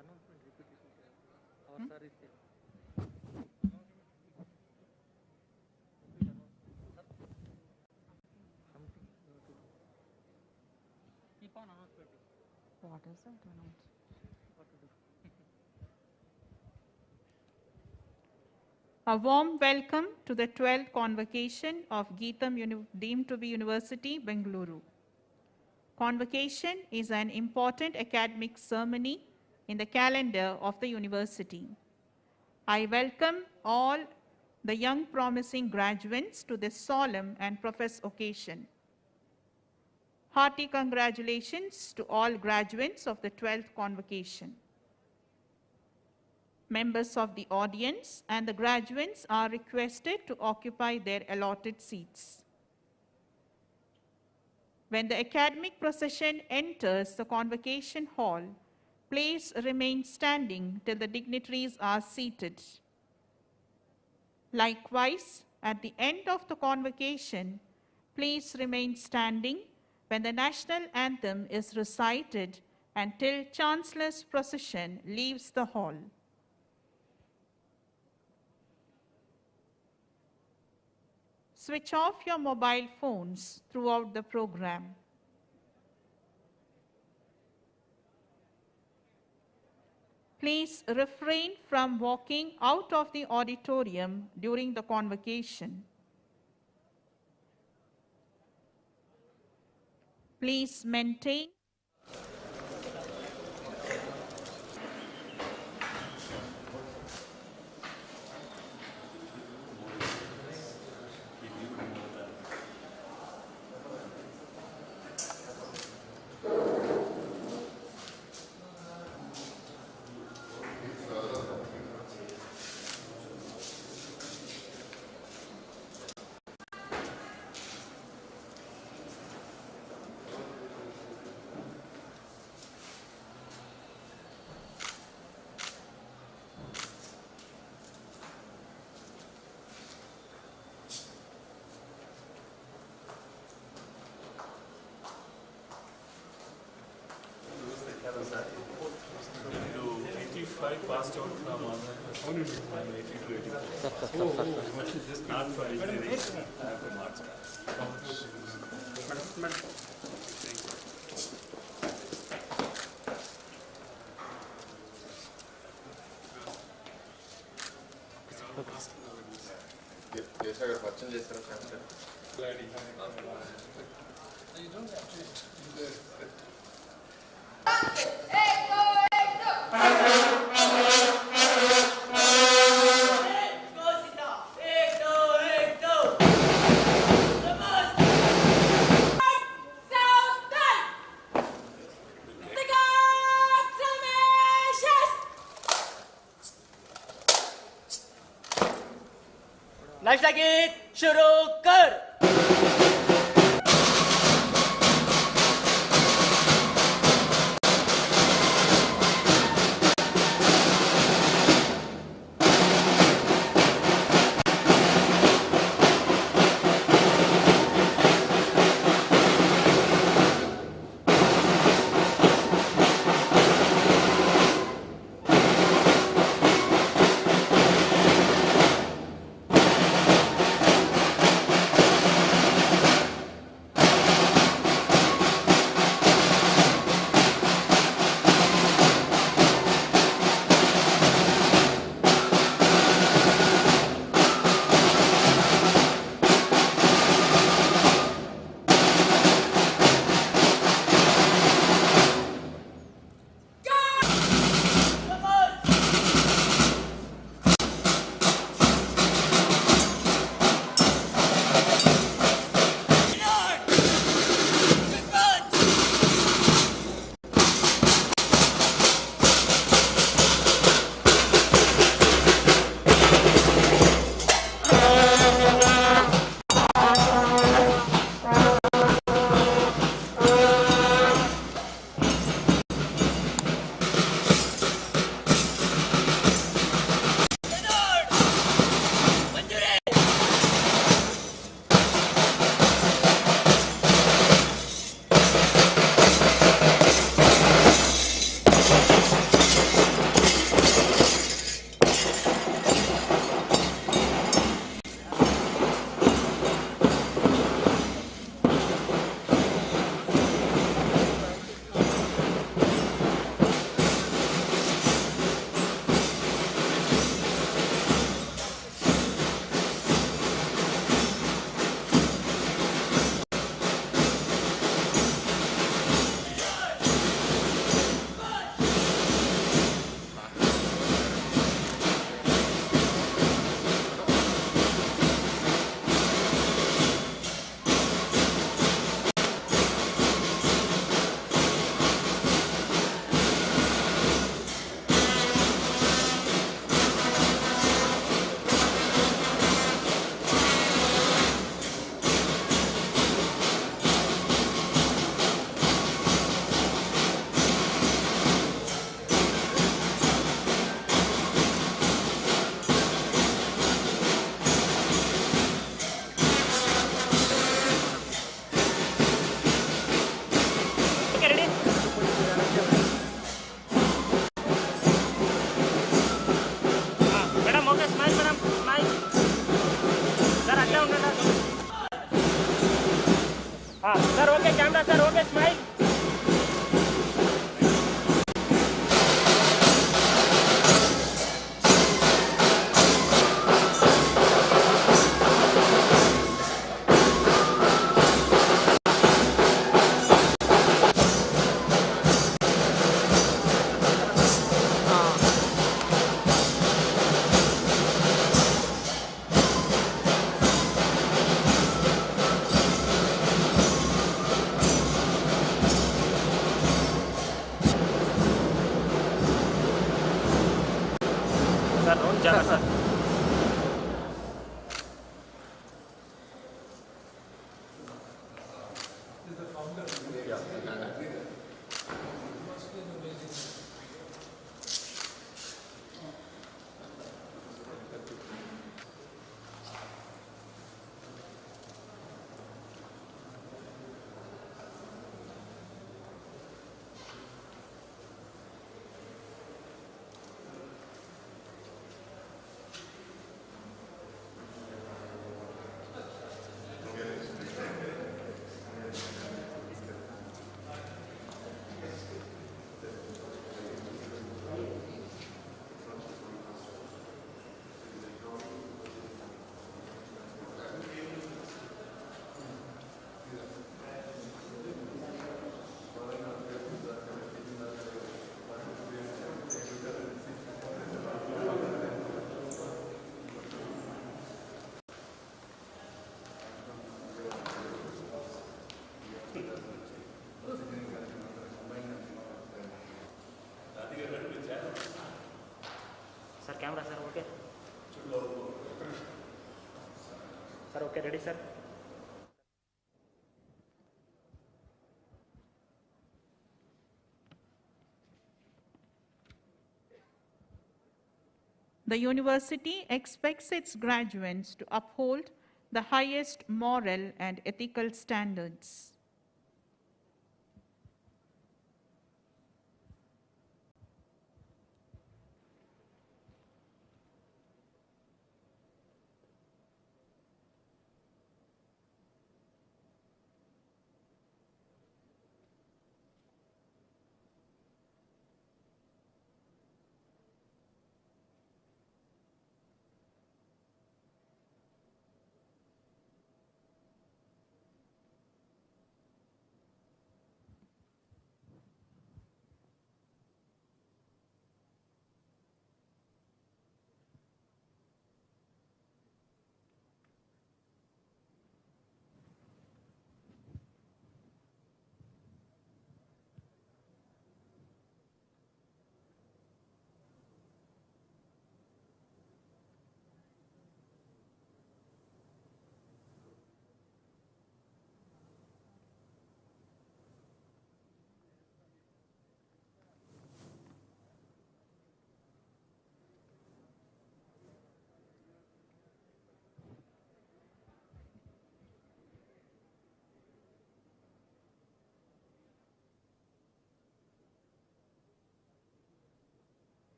What is it? A warm welcome to the 12th Convocation of GITAM deemed to be University, Bengaluru. Convocation is an important academic ceremony in the calendar of the university. I welcome all the young promising graduates to this solemn and professed occasion. Hearty congratulations to all graduates of the 12th Convocation. Members of the audience and the graduates are requested to occupy their allotted seats. When the academic procession enters the Convocation Hall, please remain standing till the dignitaries are seated. Likewise, at the end of the Convocation, please remain standing when the national anthem is recited until Chancellor's procession leaves the hall. Switch off your mobile phones throughout the program. Please refrain from walking out of the auditorium during the convocation. Please maintain passed out from I'm 80 to 84. Not for engineering, I have from arts class. Yes, I got question just for You don't have to. नाश्ता गीत शुरू कर। Sir okay camera sir okay smile. Sir round ಜಾಗ sir. Sir camera sir okay sir okay ready sir. The university expects its graduates to uphold the highest moral and ethical standards.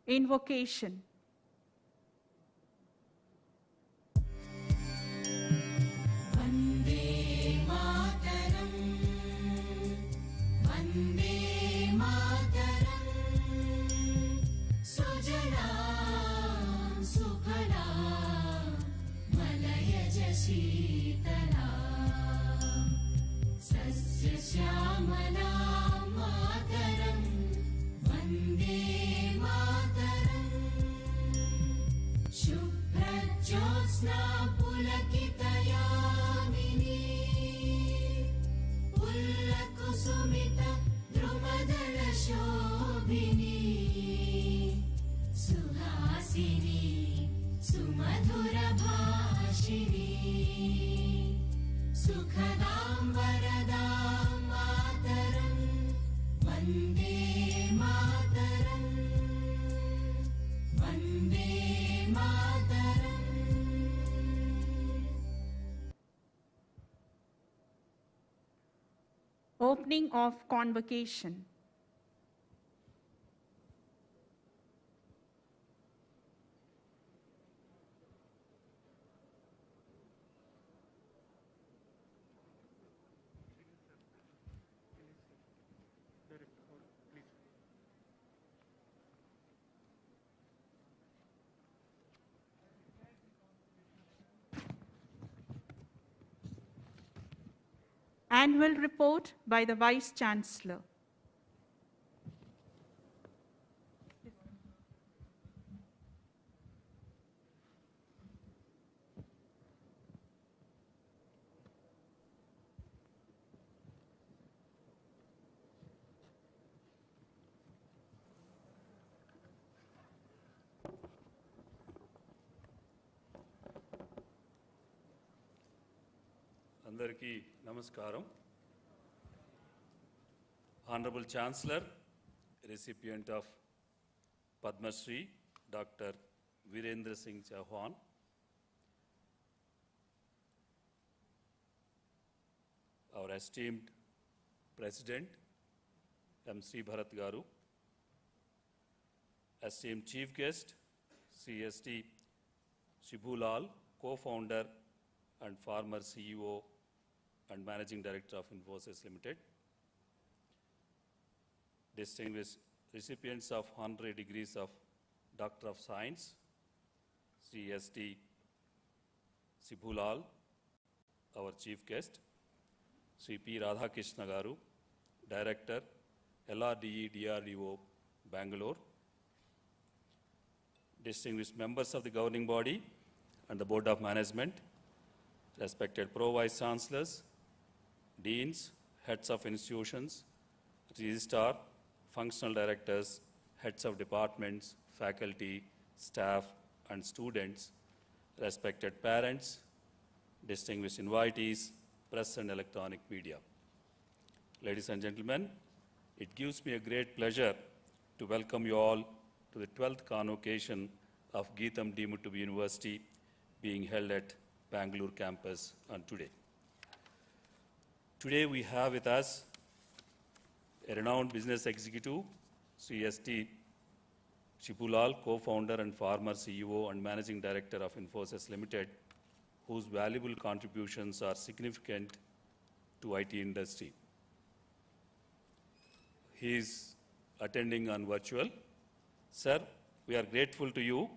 Invocation. Shubhra ज्योत्स्ना पुलकितयामिनी पुल्लकुसुमित द्रुमदलशोभिनी सुहासिनी सुमधुरभाषिणी सुखदां वरदां मातरं वन्दे मातरं Vande Mataram. Opening of Convocation. Annual report by the Vice Chancellor. అందరికీ నమస్కారం. Honorable Chancellor, recipient of Padma Shri, Dr. Virendra Singh Chauhan, our esteemed President, M. Sri Bharat Garu, esteemed Chief Guest, CST Shibulal, co-founder and former CEO and Managing Director of Infosys Limited, distinguished recipients of honorary degrees of Doctor of Science, CST Shibulal, our Chief Guest, Sri P. Radhakrishna Garu, Director, LRDE DRDO, Bengaluru, distinguished members of the governing body and the Board of Management, respected Pro-Vice Chancellors, Deans, Heads of Institutions, Registrar, Functional Directors, Heads of Departments, Faculty, Staff, and Students, respected parents, distinguished invitees, press and electronic media. Ladies and gentlemen, it gives me a great pleasure to welcome you all to the 12th Convocation of GITAM deemed to be University being held at Bengaluru campus on today. Today we have with us a renowned business executive, CST Shibulal, co-founder and former CEO and Managing Director of Infosys Limited, whose valuable contributions are significant to IT industry. He is attending on virtual. Sir, we are grateful to you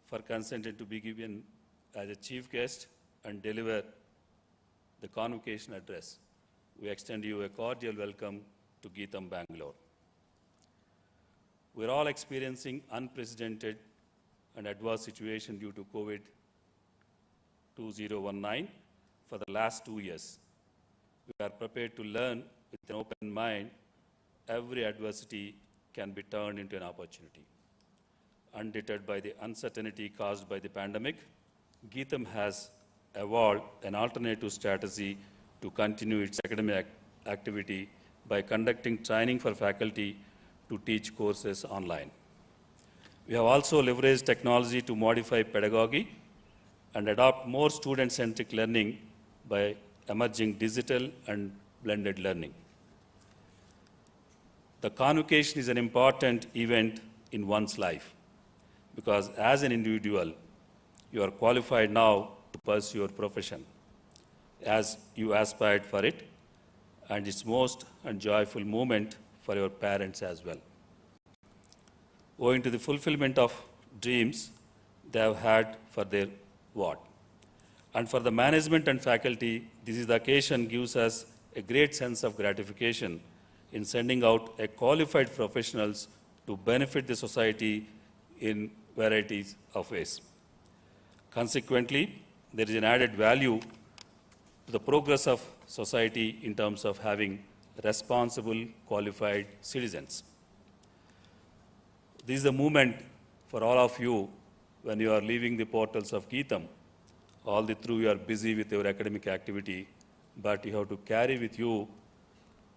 for consenting to be given as a chief guest and deliver the convocation address. We extend you a cordial welcome to GITAM Bengaluru. We're all experiencing unprecedented and adverse situation due to COVID-2019 for the last 2 years. We are prepared to learn with an open mind. Every adversity can be turned into an opportunity. Undeterred by the uncertainty caused by the pandemic, GITAM has evolved an alternative strategy to continue its academic activity by conducting training for faculty to teach courses online. We have also leveraged technology to modify pedagogy and adopt more student-centric learning by emerging digital and blended learning. The convocation is an important event in one's life because as an individual, you are qualified now to pursue your profession as you aspired for it, and it's most and joyful moment for your parents as well. Owing to the fulfillment of dreams they have had for their ward. And for the management and faculty, this is the occasion gives us a great sense of gratification in sending out a qualified professionals to benefit the society in varieties of ways. Consequently, there is an added value to the progress of society in terms of having responsible, qualified citizens. This is the moment for all of you when you are leaving the portals of GITAM. All the through you are busy with your academic activity, but you have to carry with you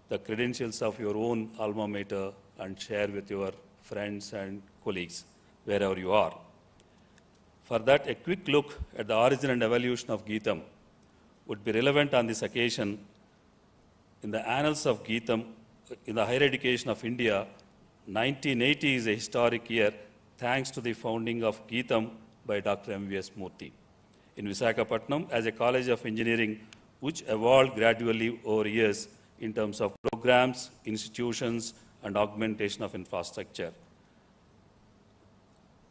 the credentials of your own alma mater and share with your friends and colleagues wherever you are. For that, a quick look at the origin and evolution of GITAM would be relevant on this occasion. In the annals of GITAM, in the higher education of India, 1980 is a historic year thanks to the founding of GITAM by Dr. M.V.S. Murthy in Visakhapatnam as a college of engineering which evolved gradually over years in terms of programs, institutions, and augmentation of infrastructure.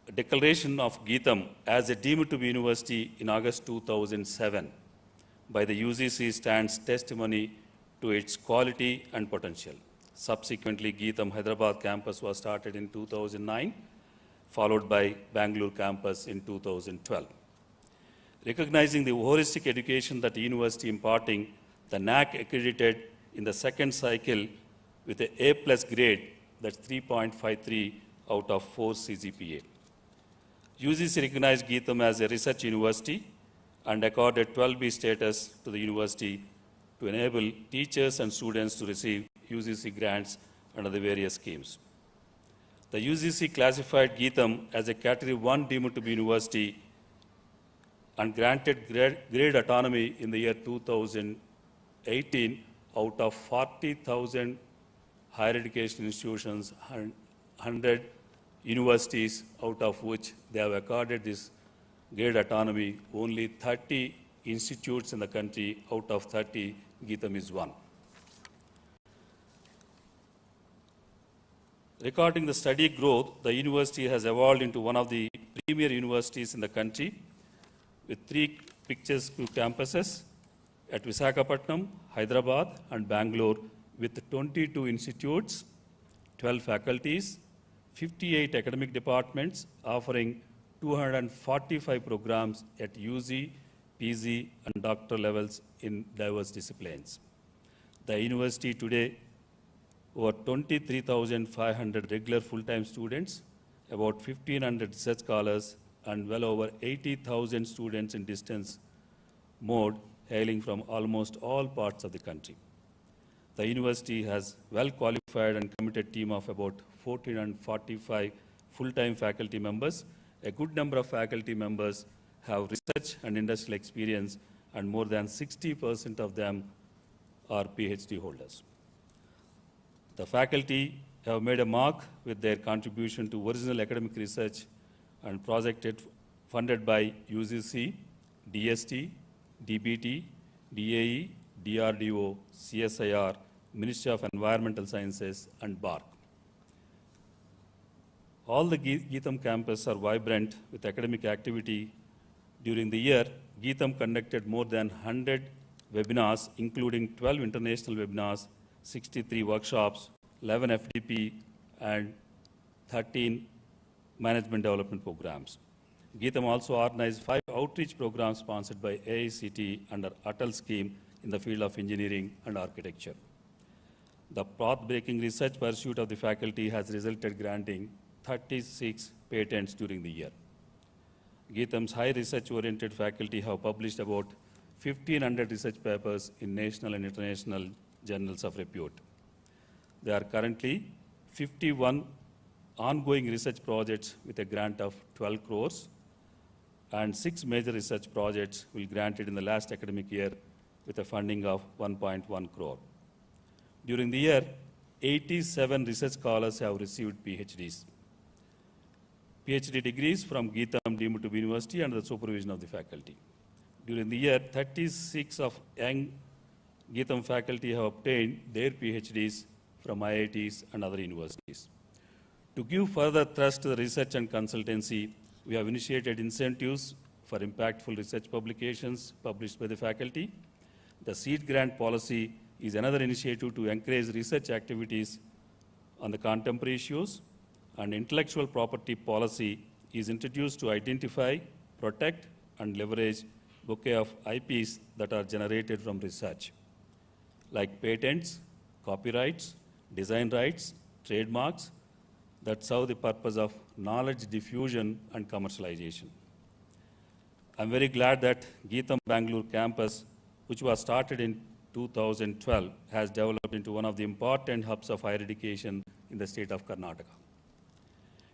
A declaration of GITAM as a deemed to be university in August 2007 by the UGC stands testimony to its quality and potential. Subsequently, GITAM Hyderabad campus was started in 2009, followed by Bengaluru campus in 2012. Recognizing the holistic education that the university imparting, the NAC accredited in the second cycle with an A+ grade, that's 3.53 out of 4 CGPA. UGC recognized GITAM as a research university and accorded 12B status to the university to enable teachers and students to receive UGC grants under the various schemes. The UGC classified GITAM as a Category 1 deemed to be university and granted grade autonomy in the year 2018 out of 40,000 higher education institutions, 100 universities, out of which they have accorded this grade autonomy. Only 30 institutes in the country out of 30, GITAM is one. Regarding the study growth, the university has evolved into one of the premier universities in the country with 3 pictures campuses at Visakhapatnam, Hyderabad, and Bangalore with 22 institutes, 12 faculties, 58 academic departments offering 245 programs at UG, PG, and doctoral levels in diverse disciplines. The university today over 23,500 regular full-time students, about 1,500 research scholars, and well over 80,000 students in distance mode hailing from almost all parts of the country. The university has well-qualified and committed team of about 1,445 full-time faculty members. A good number of faculty members have research and industrial experience, and more than 60% of them are PhD holders. The faculty have made a mark with their contribution to original academic research and project funded by UGC, DST, DBT, DAE, DRDO, CSIR, Ministry of Environmental Sciences, and BARC. All the GITAM campus are vibrant with academic activity. During the year, GITAM conducted more than 100 webinars, including 12 international webinars, 63 workshops, 11 FDP, and 13 management development programs. GITAM also organized 5 outreach programs sponsored by AICT under Atal scheme in the field of engineering and architecture. The path-breaking research pursuit of the faculty has resulted granting 36 patents during the year. GITAM's high research-oriented faculty have published about 1,500 research papers in national and international journals of repute. There are currently 51 ongoing research projects with a grant of 12 crores, and 6 major research projects will granted in the last academic year with a funding of 1.1 crore. During the year, 87 research scholars have received PhDs. PhD degrees from GITAM deemed to be university under the supervision of the faculty. During the year, 36 of young GITAM faculty have obtained their PhDs from IITs and other universities. To give further thrust to the research and consultancy, we have initiated incentives for impactful research publications published by the faculty. The seed grant policy is another initiative to encourage research activities on the contemporary issues, and intellectual property policy is introduced to identify, protect, and leverage bouquet of IPs that are generated from research, like patents, copyrights, design rights, trademarks that serve the purpose of knowledge diffusion and commercialization. I'm very glad that GITAM Bangalore campus, which was started in 2012, has developed into one of the important hubs of higher education in the state of Karnataka.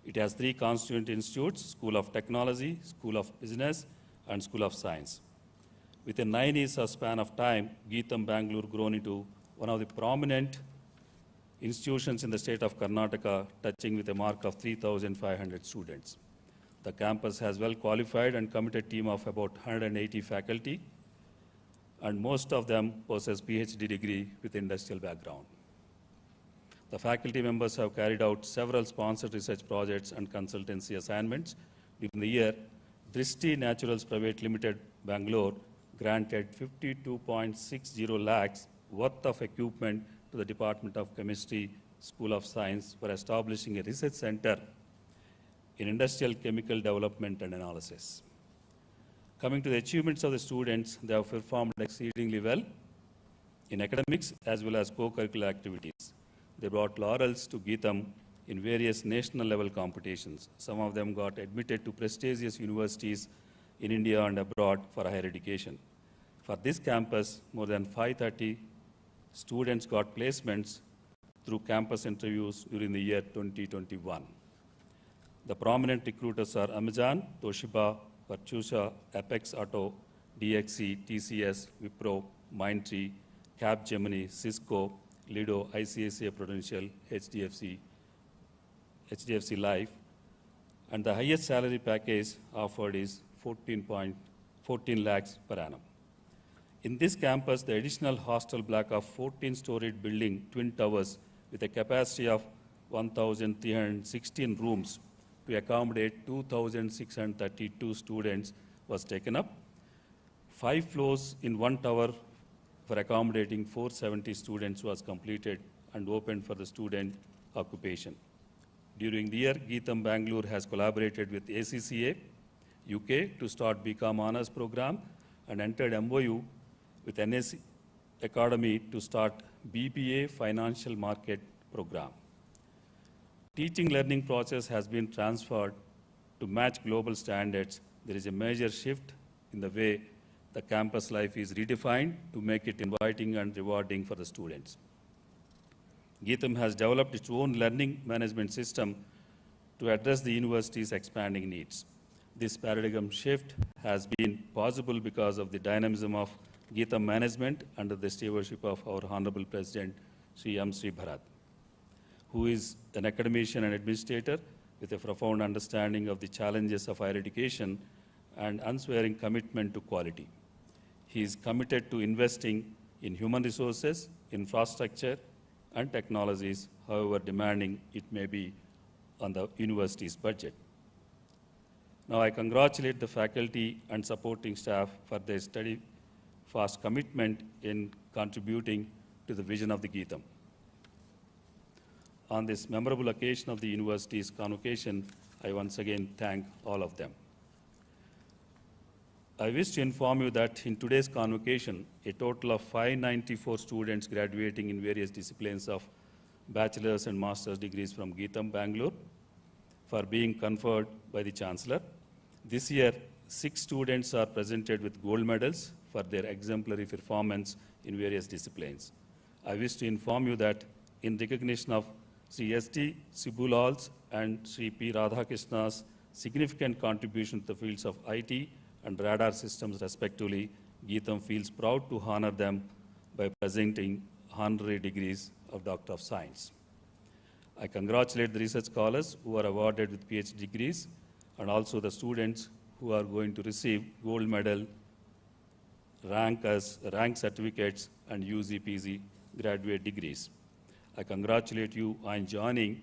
It has 3 constituent institutes: School of Technology, School of Business, and School of Science. Within 9 years of span of time, GITAM Bangalore grown into one of the prominent institutions in the state of Karnataka, touching with a mark of 3,500 students. The campus has well qualified and committed team of about 180 faculty, and most of them possess PhD degree with industrial background. The faculty members have carried out several sponsored research projects and consultancy assignments. During the year, Drishti Naturals Private Limited, Bangalore, granted 52.60 lakhs worth of equipment to the Department of Chemistry, School of Science for establishing a research center in industrial chemical development and analysis. Coming to the achievements of the students, they have performed exceedingly well in academics as well as co-curricular activities. They brought laurels to GITAM in various national level competitions. Some of them got admitted to prestigious universities in India and abroad for higher education. For this campus, more than 530 students got placements through campus interviews during the year 2021. The prominent recruiters are Amazon, Toshiba, Virtusa, Apex Auto, DXC, TCS, Wipro, Mindtree, Capgemini, Cisco, Lido, ICICI Prudential, HDFC Life, and the highest salary package offered is 14 lakhs per annum. In this campus, the additional hostel block of 14-storied building, twin towers, with a capacity of 1,316 rooms to accommodate 2,632 students was taken up. 5 floors in one tower for accommodating 470 students was completed and opened for the student occupation. During the year, GITAM Bangalore has collaborated with ACCA, UK to start BCom Honours program and entered MOU with NSC Academy to start BBA Financial Market program. Teaching learning process has been transferred to match global standards. There is a major shift in the way the campus life is redefined to make it inviting and rewarding for the students. GITAM has developed its own learning management system to address the university's expanding needs. This paradigm shift has been possible because of the dynamism of GITAM management under the stewardship of our Honorable President, Sri M. Sri Bharat, who is an academician and administrator with a profound understanding of the challenges of higher education and unswearing commitment to quality. He is committed to investing in human resources, infrastructure, and technologies, however demanding it may be on the university's budget. Now, I congratulate the faculty and supporting staff for their steadfast commitment in contributing to the vision of the GITAM. On this memorable occasion of the university's convocation, I once again thank all of them. I wish to inform you that in today's convocation, a total of 594 students graduating in various disciplines of bachelor's and master's degrees from GITAM Bangalore for being conferred by the Chancellor. This year, 6 students are presented with gold medals for their exemplary performance in various disciplines. I wish to inform you that in recognition of Sri S.T. Sibulal's and Sri P. Radhakrishna's significant contribution to the fields of IT and radar systems respectively, GITAM feels proud to honor them by presenting honorary degrees of Doctor of Science. I congratulate the research scholars who are awarded with PhD degrees and also the students who are going to receive gold medal, rank certificates and UGPG graduate degrees. I congratulate you on joining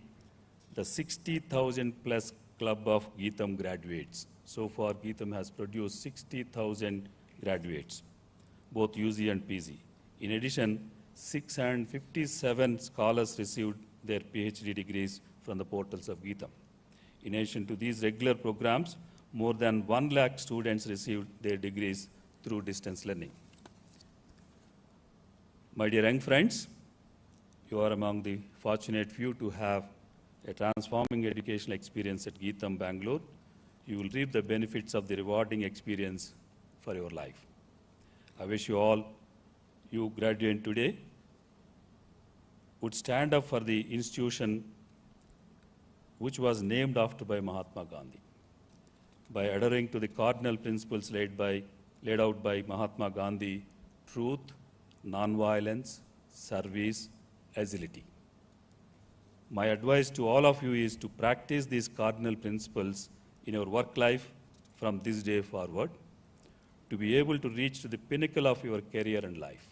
the 60,000 plus club of GITAM graduates. So far, GITAM has produced 60,000 graduates, both UG and PG. In addition, 657 scholars received their PhD degrees from the portals of GITAM. In addition to these regular programs, more than 1 lakh students received their degrees through distance learning. My dear young friends, you are among the fortunate few to have a transforming educational experience at GITAM, Bangalore. You will reap the benefits of the rewarding experience for your life. I wish you all, you graduate today, would stand up for the institution which was named after by Mahatma Gandhi, by adhering to the cardinal principles laid out by Mahatma Gandhi: truth, non-violence, service, agility. My advice to all of you is to practice these cardinal principles in your work life from this day forward, to be able to reach to the pinnacle of your career and life.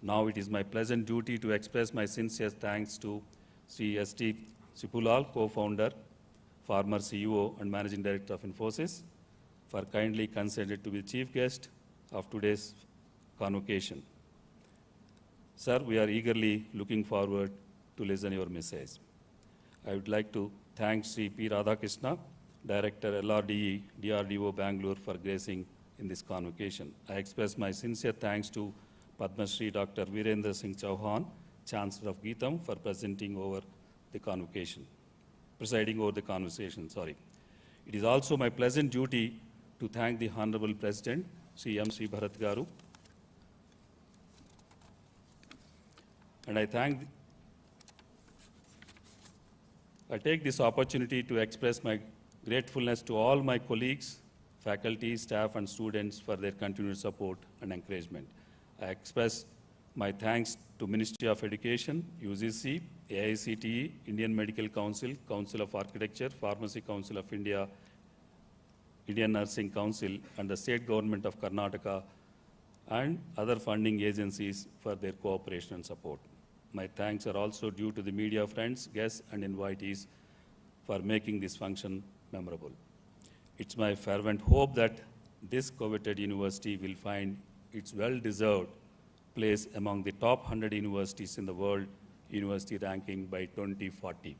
Now it is my pleasant duty to express my sincere thanks to Sri S.T. Sipulal, co-founder, former CEO and Managing Director of Infosys, for kindly consenting to be the chief guest of today's convocation. Sir, we are eagerly looking forward to listen your message. I would like to thank Sri P. Radhakrishna, Director LRDE, DRDO Bangalore, for gracing in this convocation. I express my sincere thanks to Padma Shri Dr. Virendra Singh Chauhan, Chancellor of GITAM, for presiding over the convocation. It is also my pleasant duty to thank the Honorable President, Sri M. Sri Bharat Garu, and I take this opportunity to express my gratefulness to all my colleagues, faculty, staff, and students for their continued support and encouragement. I express my thanks to Ministry of Education, UGC, AICTE, Indian Medical Council, Council of Architecture, Pharmacy Council of India, Indian Nursing Council, and the State Government of Karnataka, and other funding agencies for their cooperation and support. My thanks are also due to the media friends, guests, and invitees for making this function memorable. It's my fervent hope that this coveted university will find its well-deserved place among the top 100 universities in the world university ranking by 2040.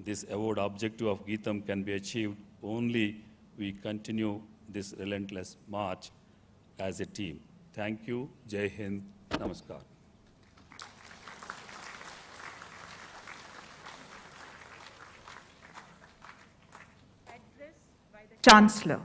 This award objective of GITAM can be achieved only we continue this relentless march as a team. Thank you. Jai Hind. Namaskar. Chancellor.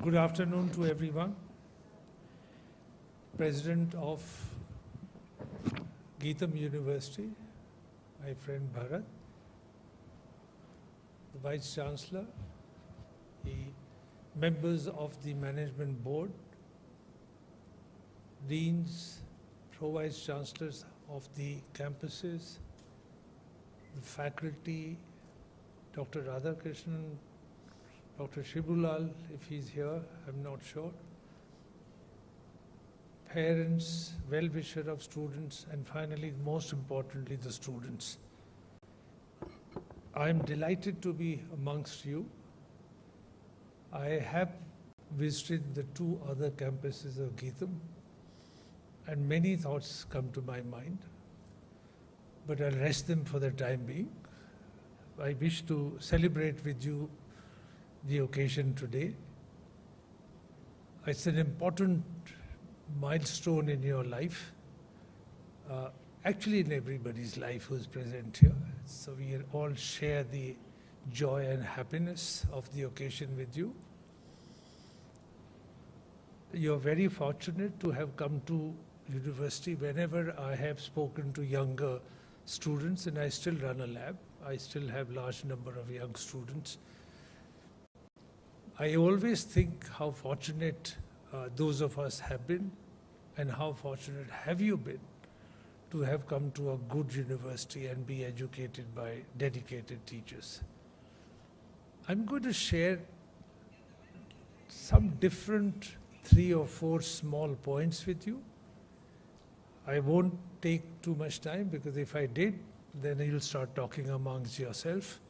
Good afternoon to everyone. President of GITAM University, my friend Bharat, the Vice Chancellor, the members of the Management Board, Deans, Pro-Vice Chancellors of the campuses, the faculty, Dr. Radhakrishnan, Dr. Shibulal, if he's here, I'm not sure, parents, well-wisher of students, and finally, most importantly, the students. I'm delighted to be amongst you. I have visited the 2 other campuses of GITAM, and many thoughts come to my mind, but I'll rest them for the time being. I wish to celebrate with you the occasion today. It's an important milestone in your life, actually in everybody's life who's present here. So we all share the joy and happiness of the occasion with you. You're very fortunate to have come to university. Whenever I have spoken to younger students, and I still run a lab, I still have large number of young students, I always think how fortunate those of us have been, and how fortunate have you been to have come to a good university and be educated by dedicated teachers. I'm going to share some different 3 or 4 small points with you. I won't take too much time, because if I did, then you'll start talking amongst yourself,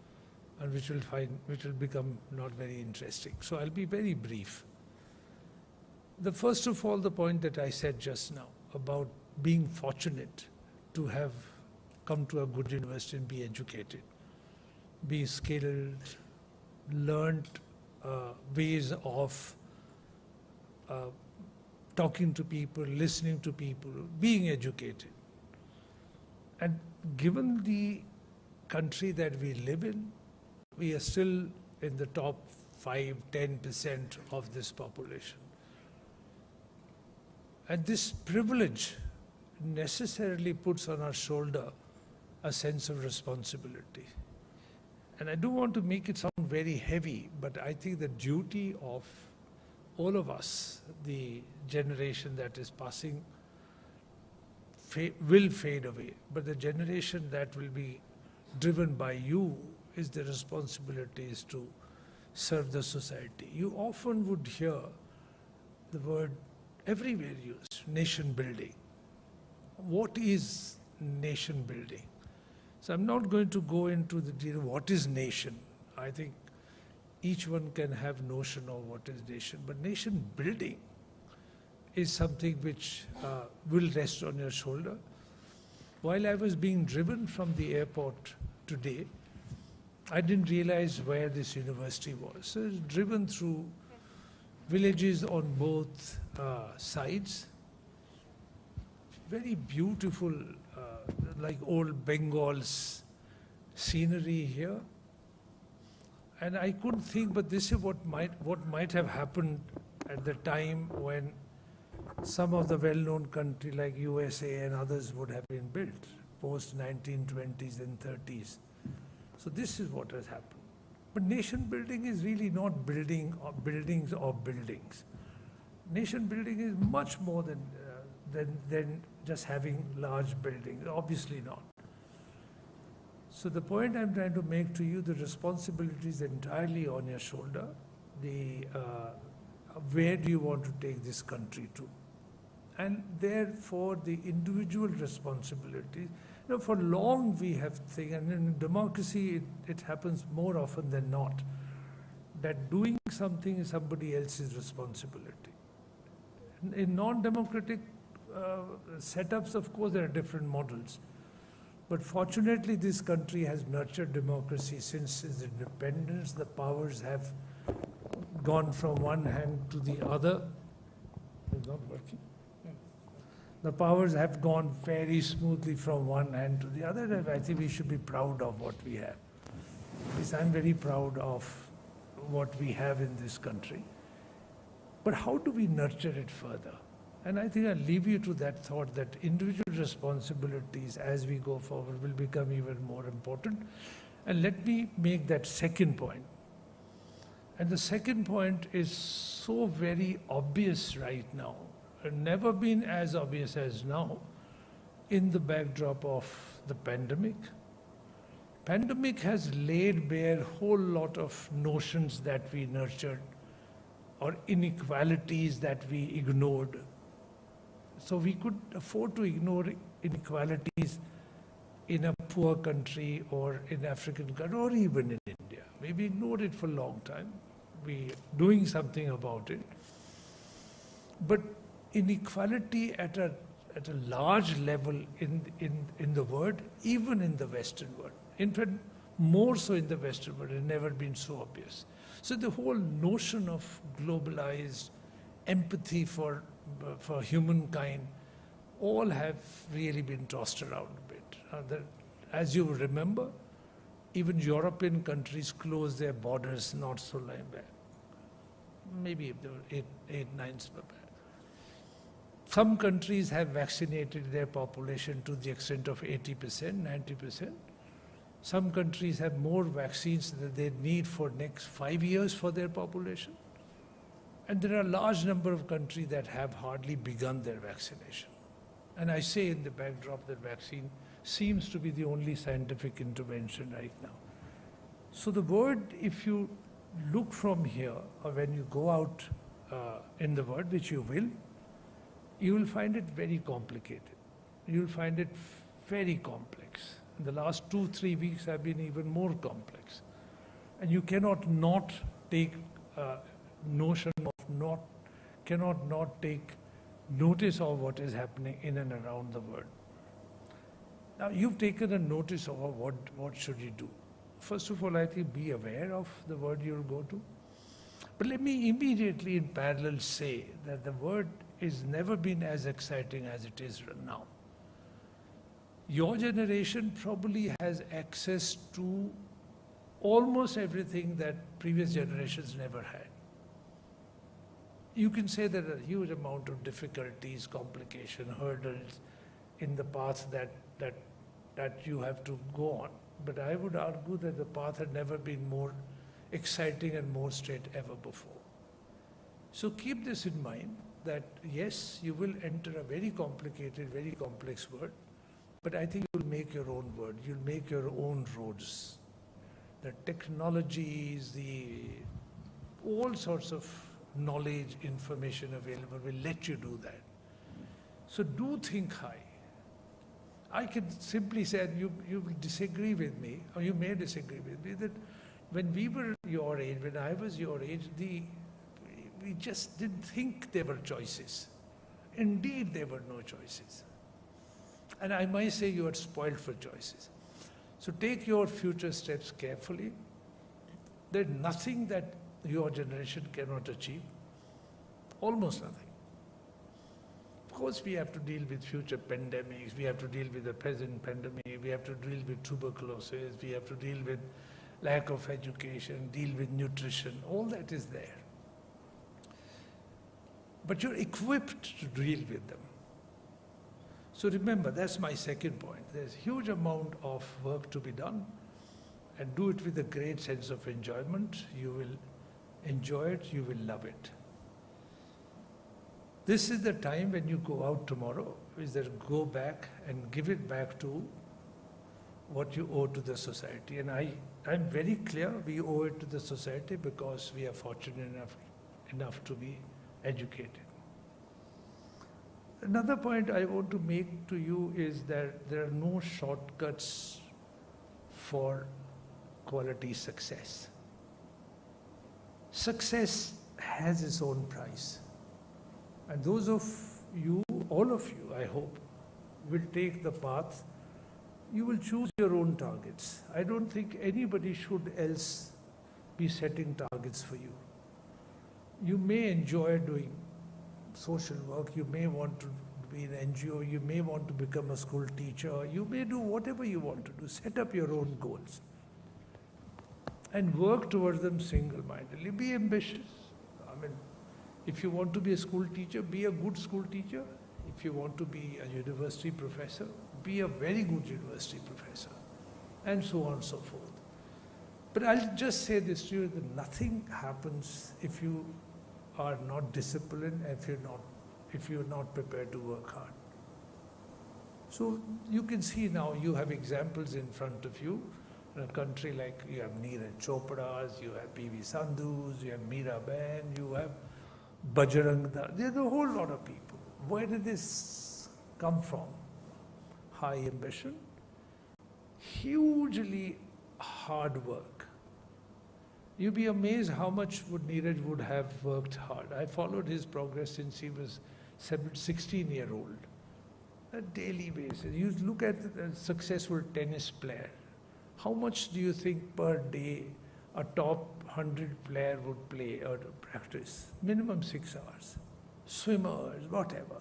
and which will become not very interesting. So I'll be very brief. The first of all, the point that I said just now about being fortunate to have come to a good university and be educated, be skilled, learned ways of talking to people, listening to people, being educated. And given the country that we live in, we are still in the top 5–10% of this population. And this privilege necessarily puts on our shoulder a sense of responsibility. And I don't want to make it sound very heavy, but I think the duty of all of us, the generation that is passing, will fade away. But the generation that will be driven by you is the responsibility is to serve the society. You often would hear the word everywhere used, nation building. What is nation building? So I'm not going to go into the detail, what is nation? I think each one can have notion of what is nation, but nation building is something which will rest on your shoulder. While I was being driven from the airport today, I didn't realize where this university was. So I was driven through villages on both sides. Very beautiful, like old Bengal's scenery here. And I couldn't think, but this is what might have happened at the time when some of the well-known countries like USA and others would have been built, post-1920s and 30s. So this is what has happened. But nation building is really not building or buildings or buildings. Nation building is much more than just having large buildings, obviously not. So the point I'm trying to make to you, the responsibility is entirely on your shoulder. Where do you want to take this country to? And therefore the individual responsibility, for long we have things, and in democracy it happens more often than not, that doing something is somebody else's responsibility. In non-democratic setups, of course, there are different models. But fortunately, this country has nurtured democracy since its independence. The powers have gone from one hand to the other. It's not working. The powers have gone very smoothly from one hand to the other, and I think we should be proud of what we have. At least I'm very proud of what we have in this country. But how do we nurture it further? And I think I'll leave you to that thought that individual responsibilities as we go forward will become even more important. And let me make that second point. And the second point is so very obvious right now, and never been as obvious as now, in the backdrop of the pandemic. Pandemic has laid bare a whole lot of notions that we nurtured or inequalities that we ignored. So we could afford to ignore inequalities in a poor country or in African country or even in India. Maybe ignored it for a long time. We're doing something about it. But inequality at a large level in the world, even in the Western world. In fact, more so in the Western world, has never been so obvious. So the whole notion of globalized empathy for humankind, all have really been tossed around a bit. As you remember, even European countries closed their borders not so long back. Maybe there were 8, 9 back. Some countries have vaccinated their population to the extent of 80%, 90%. Some countries have more vaccines than they need for next 5 years for their population. And there are a large number of countries that have hardly begun their vaccination. And I say in the backdrop that vaccine seems to be the only scientific intervention right now. So the world, if you look from here, or when you go out in the world, which you will find it very complicated. You will find it very complex. The last 2-3 weeks have been even more complex. And you cannot not take notion of cannot not take notice of what is happening in and around the world. Now you've taken a notice of what should you do. First of all, I think be aware of the world you'll go to. But let me immediately in parallel say that the world has never been as exciting as it is now. Your generation probably has access to almost everything that previous generations never had. You can say there are a huge amount of difficulties, complication, hurdles in the path that you have to go on. But I would argue that the path had never been more exciting and more straight ever before. So keep this in mind that yes, you will enter a very complicated, very complex world, but I think you'll make your own world, you'll make your own roads. The technologies, all sorts of knowledge, information available will let you do that. So do think high. I can simply say, you will disagree with me, or you may disagree with me, that when we were your age, when I was your age, we just didn't think there were choices. Indeed, there were no choices. And I might say you are spoiled for choices. So take your future steps carefully. There's nothing that your generation cannot achieve. Almost nothing. Of course, we have to deal with future pandemics, we have to deal with the present pandemic, we have to deal with tuberculosis, we have to deal with lack of education, deal with nutrition, all that is there. But you're equipped to deal with them. So remember, that's my second point. There's a huge amount of work to be done, and do it with a great sense of enjoyment. You will enjoy it, you will love it. This is the time when you go out tomorrow, is that go back and give it back to what you owe to the society. And I'm very clear, we owe it to the society because we are fortunate enough to be educated. Another point I want to make to you is that there are no shortcuts for quality success. Success has its own price. And those of you, all of you, I hope, will take the path. You will choose your own targets. I don't think anybody should else be setting targets for you. You may enjoy doing social work, you may want to be an NGO, you may want to become a school teacher, you may do whatever you want to do. Set up your own goals and work towards them single-mindedly. Be ambitious. I mean, if you want to be a school teacher, be a good school teacher. If you want to be a university professor, be a very good university professor, and so on and so forth. But I'll just say this to you, that nothing happens if you are not disciplined, if you're not prepared to work hard. So you can see now, you have examples in front of you. In a country like, you have Neeraj Chopra's, you have P.V. Sandhu's, you have Miraben, you have Bajrang Dal. There's a whole lot of people. Where did this come from? High ambition, hugely hard work. You'd be amazed how much Neeraj would have worked hard. I followed his progress since he was 16-year-old. A daily basis. You look at a successful tennis player. How much do you think per day a top 100 player would play or practice? Minimum 6 hours. Swimmers, whatever.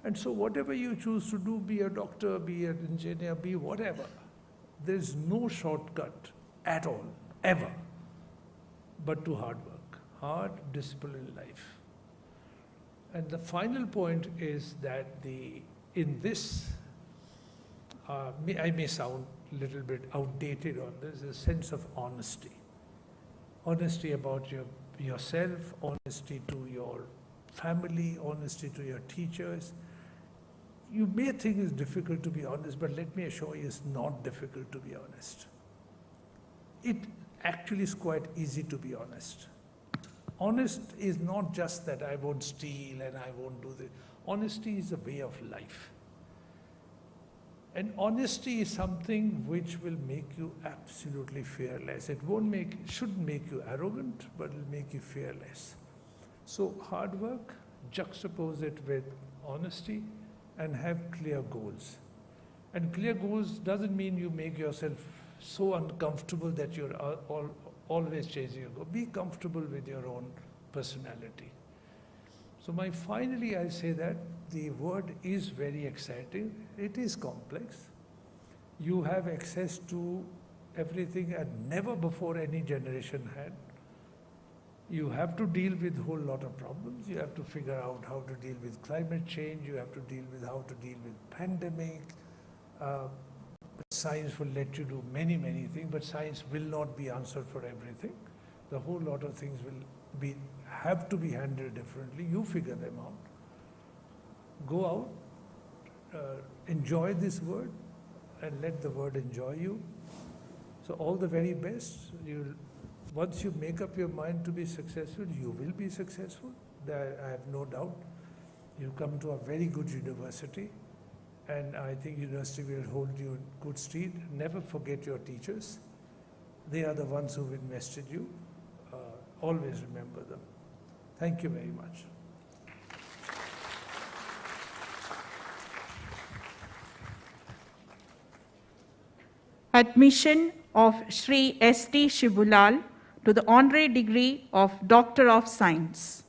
And so whatever you choose to do, be a doctor, be an engineer, be whatever, there's no shortcut at all, ever, but to hard work, hard, disciplined life. And the final point is that in this, I may sound a little bit outdated on this, a sense of honesty. Honesty about yourself, honesty to your family, honesty to your teachers. You may think it's difficult to be honest, but let me assure you it's not difficult to be honest. It actually is quite easy to be honest. Honest is not just that I won't steal and I won't do this. Honesty is a way of life. And honesty is something which will make you absolutely fearless. It shouldn't make you arrogant, but it will make you fearless. So hard work, juxtapose it with honesty, and have clear goals. And clear goals doesn't mean you make yourself so uncomfortable that you're always chasing your goal. Be comfortable with your own personality. So finally I say that the word is very exciting. It is complex. You have access to everything that never before any generation had. You have to deal with a whole lot of problems. You have to figure out how to deal with climate change. You have to deal with how to deal with pandemic. Science will let you do many, many things, but science will not be answered for everything. The whole lot of things will have to be handled differently. You figure them out. Go out, enjoy this word, and let the word enjoy you. So all the very best. Once you make up your mind to be successful, you will be successful. I have no doubt. You come to a very good university, and I think university will hold you in good stead. Never forget your teachers. They are the ones who've invested you. Always remember them. Thank you very much. Admission of Shri S.T. Shibulal to the honorary degree of Doctor of Science.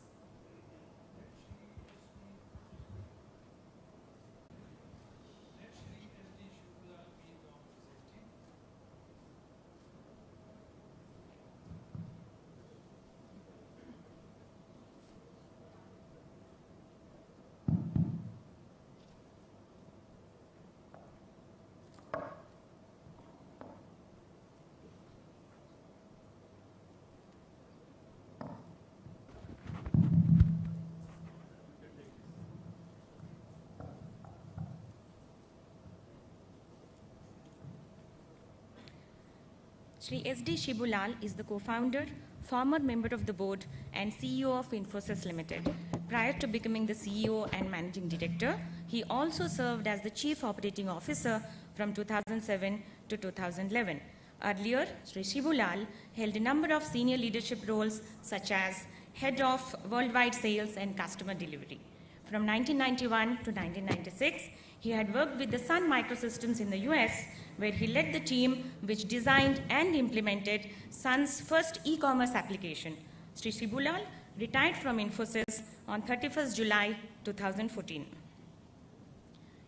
Shri S.D. Shibulal is the co-founder, former member of the board, and CEO of Infosys Limited. Prior to becoming the CEO and managing director, he also served as the chief operating officer from 2007 to 2011. Earlier, Shri Shibulal held a number of senior leadership roles such as head of worldwide sales and customer delivery. From 1991 to 1996, he had worked with the Sun Microsystems in the US, where he led the team which designed and implemented Sun's first e-commerce application. Shri Shibulal retired from Infosys on 31st July 2014.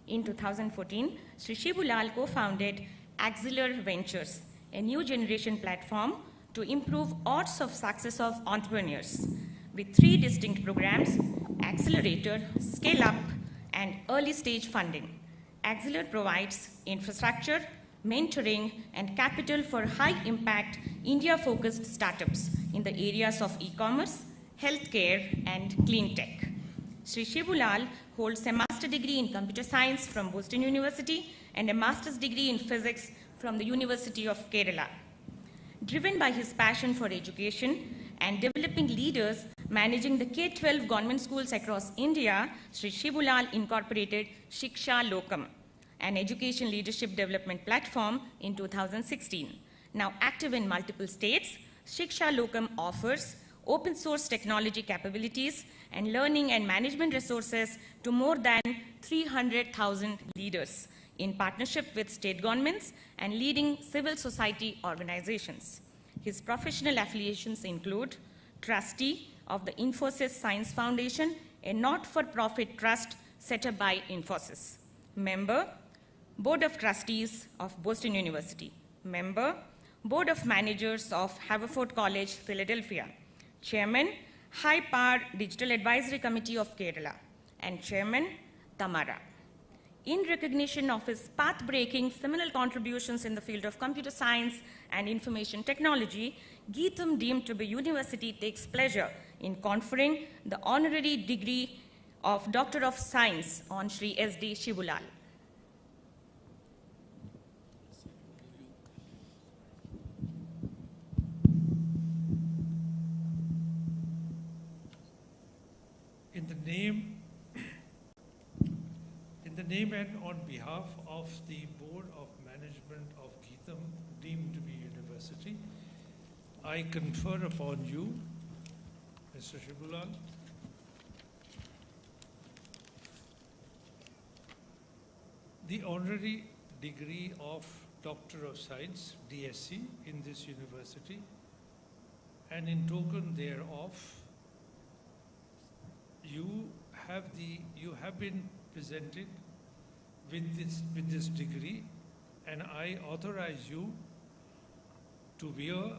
In 2014, Shri Shibulal co-founded Axelar Ventures, a new generation platform to improve odds of success of entrepreneurs, with 3 distinct programs: Accelerator, Scale Up, and Early Stage Funding. Axelar provides infrastructure, mentoring, and capital for high-impact, India-focused startups in the areas of e-commerce, healthcare, and clean tech. Shri Shibulal holds a master's degree in computer science from Boston University and a master's degree in physics from the University of Kerala. Driven by his passion for education and developing leaders managing the K-12 government schools across India, Shri Shibulal incorporated Shiksha Lokam, an education leadership development platform, in 2016. Now active in multiple states, Shiksha Lokam offers open source technology capabilities and learning and management resources to more than 300,000 leaders in partnership with state governments and leading civil society organizations. His professional affiliations include trustee of the Infosys Science Foundation, a not-for-profit trust set up by Infosys. Member, Board of Trustees of Boston University. Member, Board of Managers of Haverford College, Philadelphia. Chairman, High Power Digital Advisory Committee of Kerala. And Chairman, Tamara. In recognition of his path-breaking seminal contributions in the field of computer science and information technology, GITAM, deemed to be university, takes pleasure in conferring the honorary degree of Doctor of Science on Shri S.D. Shibulal. In the name and on behalf of the Board of Management of GITAM, deemed to be university, I confer upon you, Mr. Shibulal, the honorary degree of Doctor of Science, DSc, in this university, and in token thereof, you have been presented with this degree, and I authorize you to wear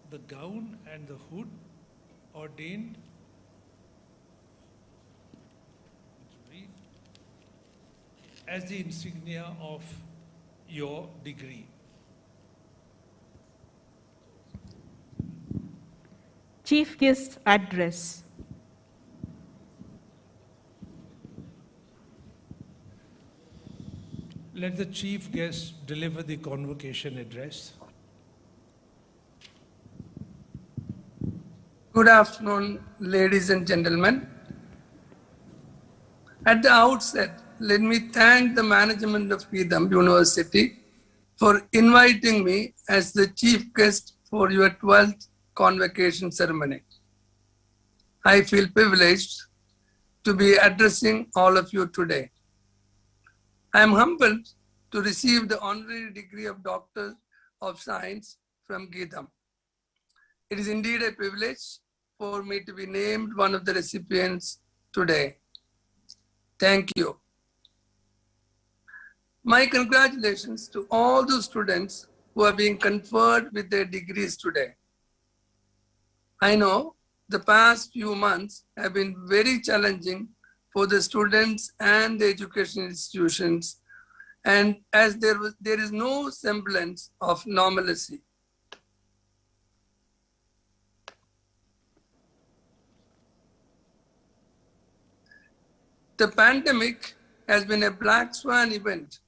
the gown and the hood ordained as the insignia of your degree. Chief Guest Address. Let the chief guest deliver the convocation address. Good afternoon, ladies and gentlemen. At the outset, let me thank the management of GITAM University for inviting me as the chief guest for your 12th convocation ceremony. I feel privileged to be addressing all of you today. I am humbled to receive the honorary degree of Doctor of Science from GITAM. It is indeed a privilege for me to be named one of the recipients today. Thank you. My congratulations to all those students who are being conferred with their degrees today. I know the past few months have been very challenging for the students and the education institutions, and as there is no semblance of normalcy. The pandemic has been a black swan event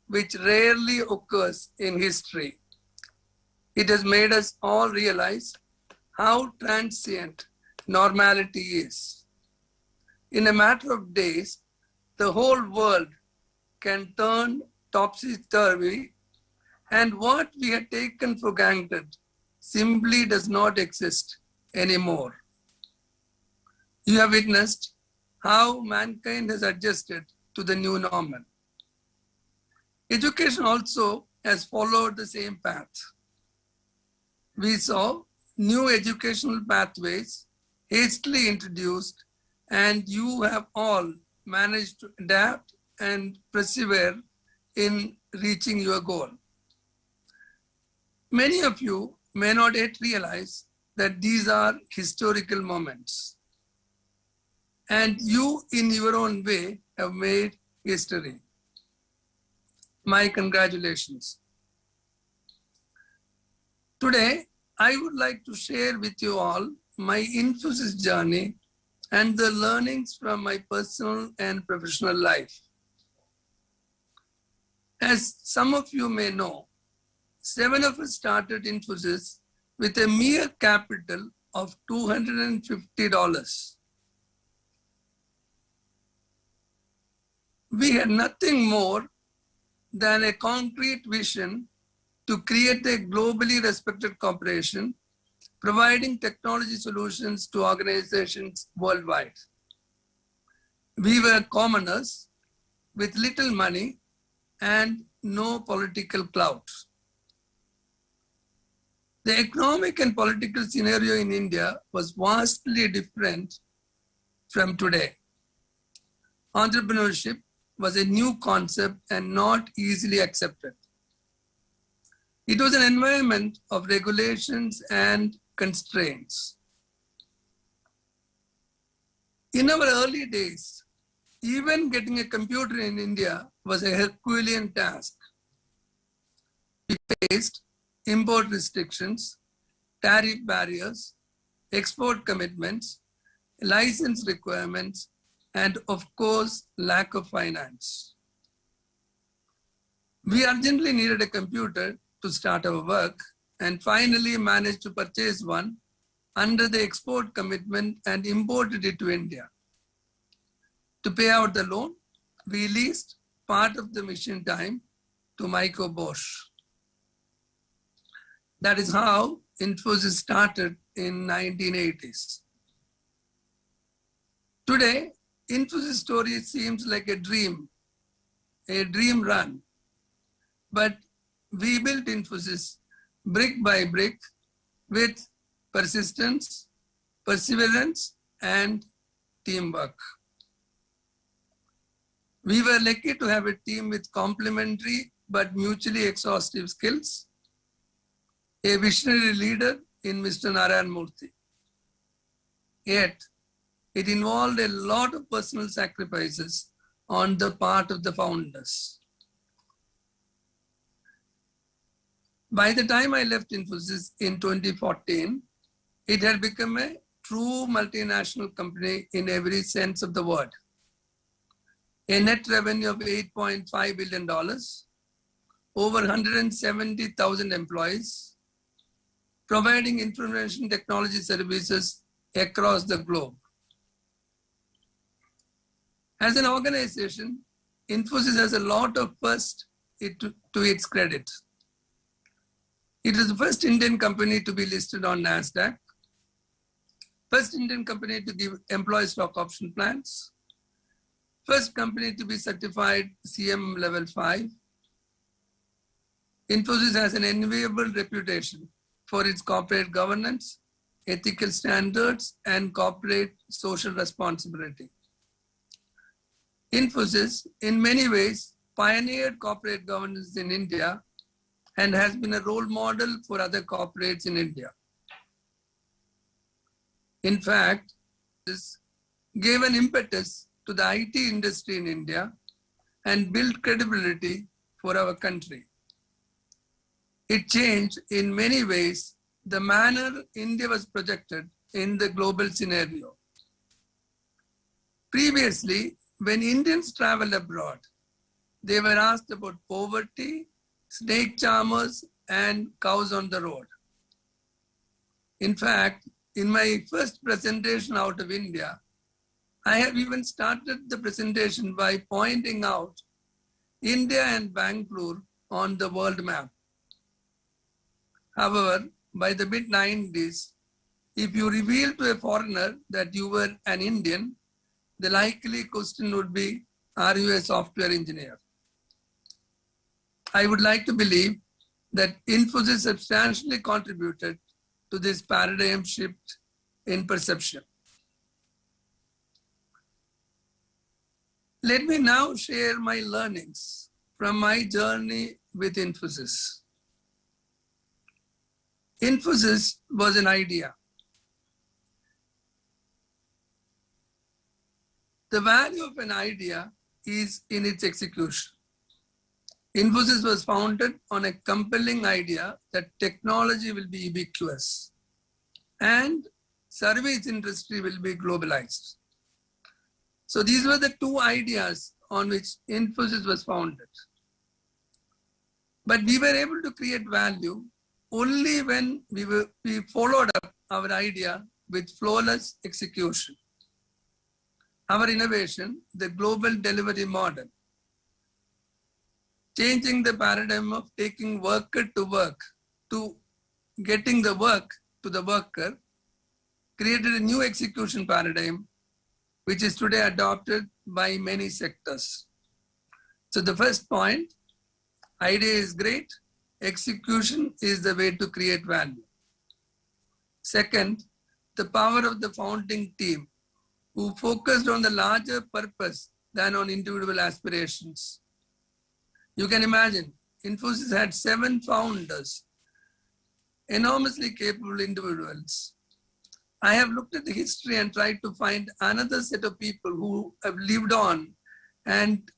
which rarely occurs in history. It has made us all realize how transient normality is. In a matter of days, the whole world can turn topsy-turvy, and what we had taken for granted simply does not exist anymore. You have witnessed how mankind has adjusted to the new normal. Education also has followed the same path. We saw new educational pathways hastily introduced, and you have all managed to adapt and persevere in reaching your goal. Many of you may not yet realize that these are historical moments, and you in your own way have made history. My congratulations. Today, I would like to share with you all my Infosys journey and the learnings from my personal and professional life. As some of you may know, 7 of us started Infosys with a mere capital of $250. We had nothing more than a concrete vision to create a globally respected corporation, providing technology solutions to organizations worldwide. We were commoners with little money and no political clout. The economic and political scenario in India was vastly different from today. Entrepreneurship was a new concept and not easily accepted. It was an environment of regulations and constraints. In our early days, even getting a computer in India was a Herculean task. We faced import restrictions, tariff barriers, export commitments, license requirements, and of course, lack of finance. We urgently needed a computer to start our work and finally managed to purchase one under the export commitment and imported it to India. To pay out the loan, we leased part of the machine time to Michael Bosch. That is how Infosys started in 1980s. Today, Infosys story seems like a dream run. But we built Infosys brick by brick with persistence, perseverance, and teamwork. We were lucky to have a team with complementary but mutually exhaustive skills, a visionary leader in Mr. Narayan Murthy. Yet, it involved a lot of personal sacrifices on the part of the founders. By the time I left Infosys in 2014, it had become a true multinational company in every sense of the word. A net revenue of $8.5 billion, over 170,000 employees, providing information technology services across the globe. As an organization, Infosys has a lot of firsts to its credit. It is the first Indian company to be listed on NASDAQ, first Indian company to give employee stock option plans, first company to be certified CM level 5. Infosys has an enviable reputation for its corporate governance, ethical standards, and corporate social responsibility. Infosys, in many ways, pioneered corporate governance in India and has been a role model for other corporates in India. In fact, this gave an impetus to the IT industry in India and built credibility for our country. It changed in many ways the manner India was projected in the global scenario. Previously, when Indians traveled abroad, they were asked about poverty, snake charmers, and cows on the road. In fact, in my first presentation out of India, I have even started the presentation by pointing out India and Bengaluru on the world map. However, by the mid-90s, if you reveal to a foreigner that you were an Indian, the likely question would be, are you a software engineer? I would like to believe that Infosys substantially contributed to this paradigm shift in perception. Let me now share my learnings from my journey with Infosys. Infosys was an idea. The value of an idea is in its execution. Infosys was founded on a compelling idea that technology will be ubiquitous and service industry will be globalized. So these were the two ideas on which Infosys was founded. But we were able to create value only when we followed up our idea with flawless execution. Our innovation, the global delivery model, changing the paradigm of taking worker to work to getting the work to the worker, created a new execution paradigm, which is today adopted by many sectors. So the first point, idea is great, execution is the way to create value. Second, the power of the founding team who focused on the larger purpose than on individual aspirations. You can imagine, Infosys had 7 founders, enormously capable individuals. I have looked at the history and tried to find another set of people who have lived on and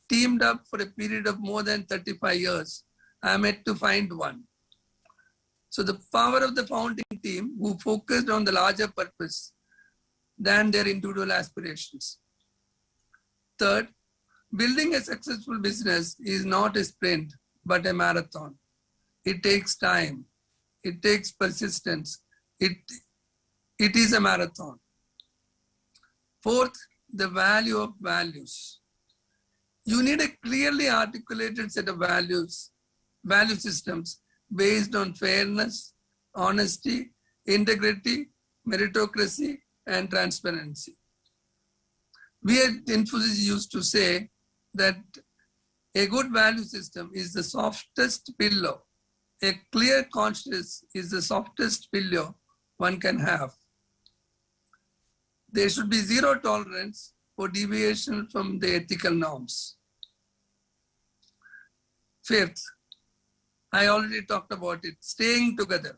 teamed up for a period of more than 35 years. I am yet to find one. So the power of the founding team who focused on the larger purpose than their individual aspirations. Third, building a successful business is not a sprint, but a marathon. It takes time. It takes persistence. It is a marathon. Fourth, the value of values. You need a clearly articulated set of values, value systems based on fairness, honesty, integrity, meritocracy, and transparency. We at Infosys used to say that a good value system is the softest pillow. A clear conscience is the softest pillow one can have. There should be zero tolerance for deviation from the ethical norms. Fifth, I already talked about it, staying together.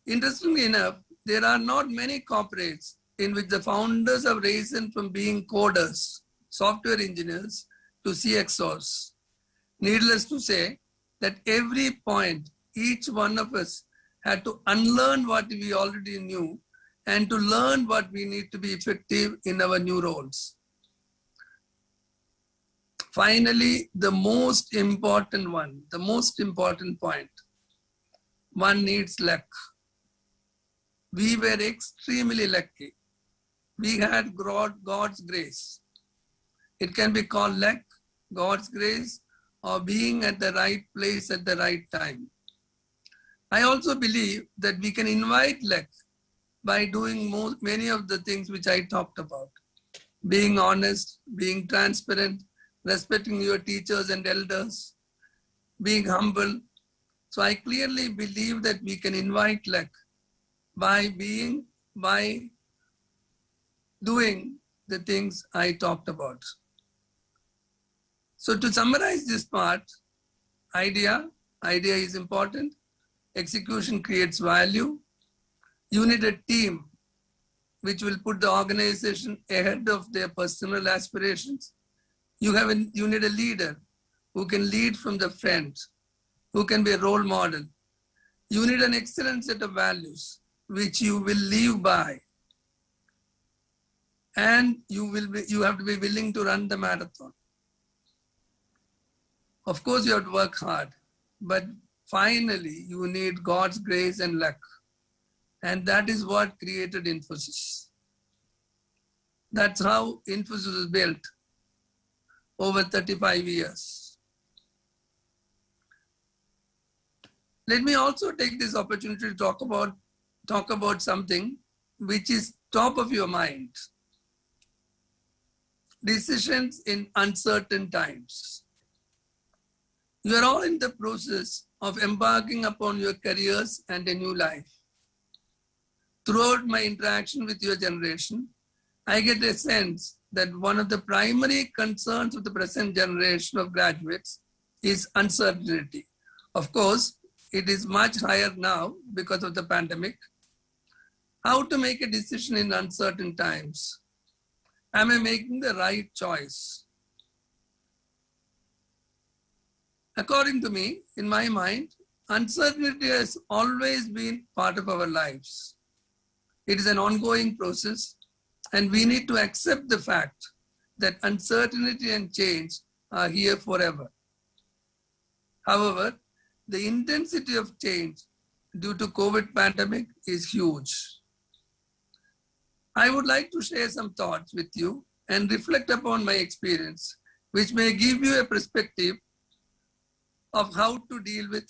Interestingly enough, there are not many corporates in which the founders have risen from being coders, software engineers, to CXOs. Needless to say that every point, each one of us had to unlearn what we already knew and to learn what we need to be effective in our new roles. Finally, the most important point, one needs luck. We were extremely lucky. We had God's grace. It can be called luck, God's grace, or being at the right place at the right time. I also believe that we can invite luck by doing many of the things which I talked about. Being honest, being transparent, respecting your teachers and elders, being humble. So I clearly believe that we can invite luck by doing the things I talked about. So to summarize this part, idea is important. Execution creates value. You need a team which will put the organization ahead of their personal aspirations. You need a leader who can lead from the front, who can be a role model. You need an excellent set of values which you will live by. And you have to be willing to run the marathon. Of course, you have to work hard, but finally, you need God's grace and luck. And that is what created Infosys. That's how Infosys was built over 35 years. Let me also take this opportunity to talk about something which is top of your mind. Decisions in uncertain times. You are all in the process of embarking upon your careers and a new life. Throughout my interaction with your generation, I get a sense that one of the primary concerns of the present generation of graduates is uncertainty. Of course, it is much higher now because of the pandemic. How to make a decision in uncertain times? Am I making the right choice? According to me, in my mind, uncertainty has always been part of our lives. It is an ongoing process, and we need to accept the fact that uncertainty and change are here forever. However, the intensity of change due to COVID pandemic is huge. I would like to share some thoughts with you and reflect upon my experience, which may give you a perspective of how to deal with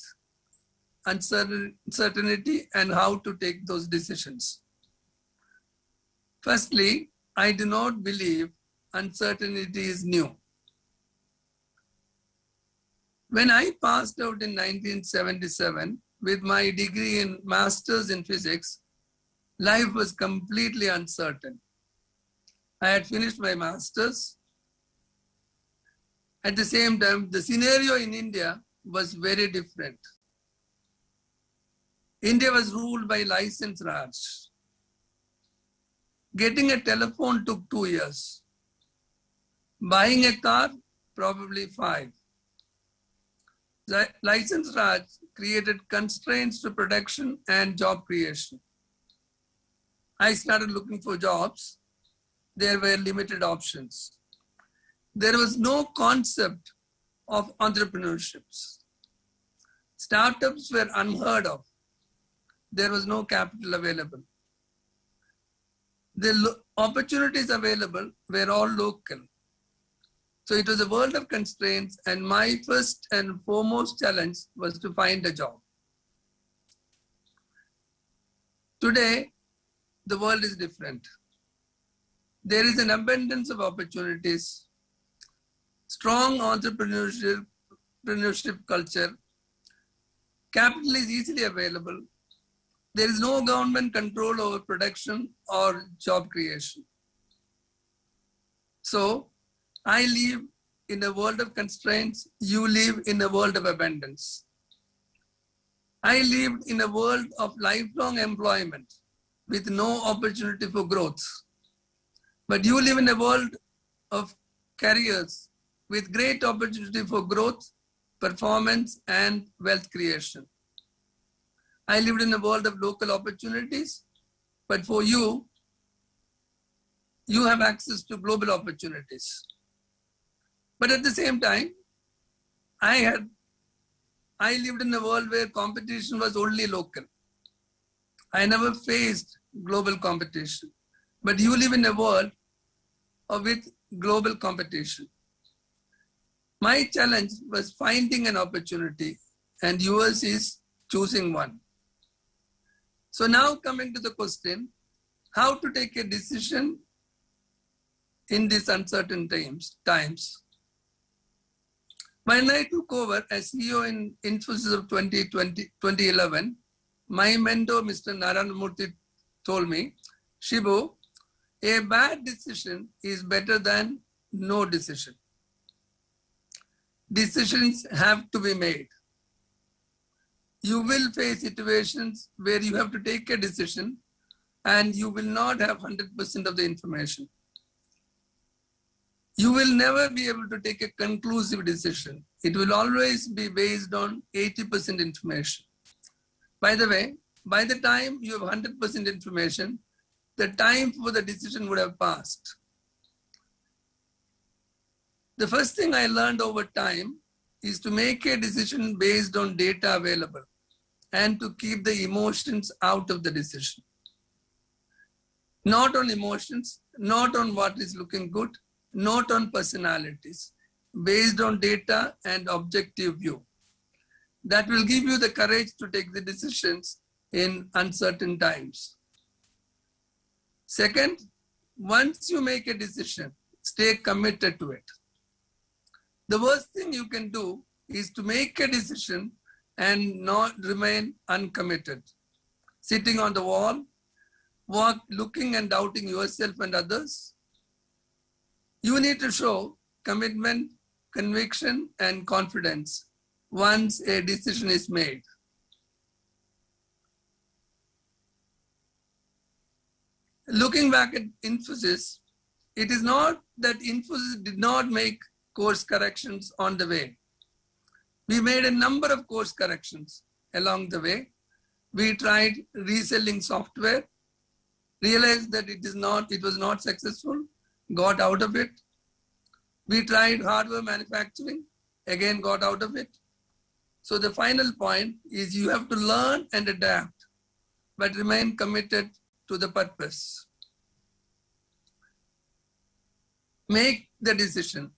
uncertainty and how to take those decisions. Firstly, I do not believe uncertainty is new. When I passed out in 1977 with my degree in Masters in Physics, life was completely uncertain. I had finished my Masters. At the same time, the scenario in India was very different. India was ruled by license Raj. Getting a telephone took 2 years. Buying a car, probably 5. The license Raj created constraints to production and job creation. I started looking for jobs. There were limited options. There was no concept of entrepreneurships. Startups were unheard of. There was no capital available. The opportunities available were all local. So it was a world of constraints, and my first and foremost challenge was to find a job. Today, the world is different. There is an abundance of opportunities, strong entrepreneurship culture, capital is easily available. There is no government control over production or job creation. So I live in a world of constraints, you live in a world of abundance. I lived in a world of lifelong employment with no opportunity for growth. But you live in a world of careers with great opportunity for growth, performance, and wealth creation. I lived in a world of local opportunities, but for you, you have access to global opportunities. But at the same time, I lived in a world where competition was only local. I never faced global competition. But you live in a world with global competition. My challenge was finding an opportunity, and yours is choosing one. So now coming to the question, how to take a decision in these uncertain times. When I took over as CEO in Infosys of 2011, my mentor, Mr. Narayanamurthy, told me, Shibu, a bad decision is better than no decision. Decisions have to be made. You will face situations where you have to take a decision and you will not have 100% of the information. You will never be able to take a conclusive decision. It will always be based on 80% information. By the way, by the time you have 100% information, the time for the decision would have passed. The first thing I learned over time is to make a decision based on data available and to keep the emotions out of the decision. Not on emotions, not on what is looking good, not on personalities, based on data and objective view. That will give you the courage to take the decisions in uncertain times. Second, once you make a decision, stay committed to it. The worst thing you can do is to make a decision and not remain uncommitted, sitting on the wall, looking and doubting yourself and others. You need to show commitment, conviction, and confidence once a decision is made. Looking back at Infosys, it is not that Infosys did not make course corrections on the way. We made a number of course corrections along the way. We tried reselling software, realized that it was not successful, got out of it. We tried hardware manufacturing, again got out of it. So the final point is you have to learn and adapt, but remain committed to the purpose. Make the decision,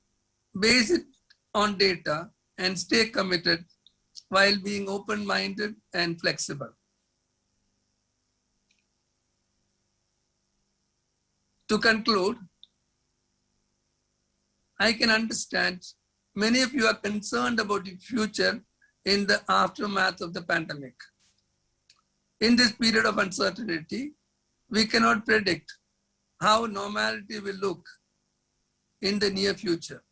base it on data, and stay committed while being open-minded and flexible. To conclude, I can understand many of you are concerned about the future in the aftermath of the pandemic. In this period of uncertainty, we cannot predict how normality will look in the near future.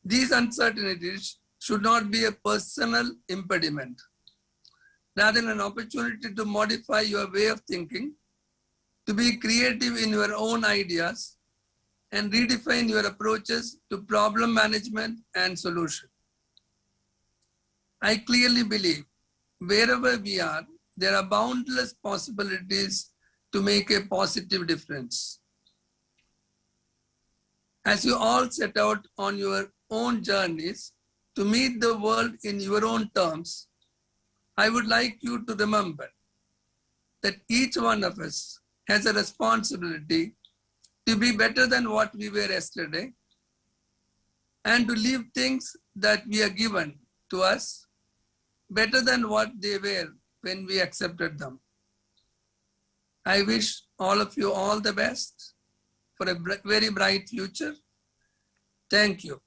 These uncertainties should not be a personal impediment, rather than an opportunity to modify your way of thinking, to be creative in your own ideas, and redefine your approaches to problem management and solution. I clearly believe wherever we are, there are boundless possibilities to make a positive difference. As you all set out on your own journeys to meet the world in your own terms, I would like you to remember that each one of us has a responsibility to be better than what we were yesterday, and to leave things that we are given to us better than what they were when we accepted them. I wish all of you all the best for a very bright future. Thank you.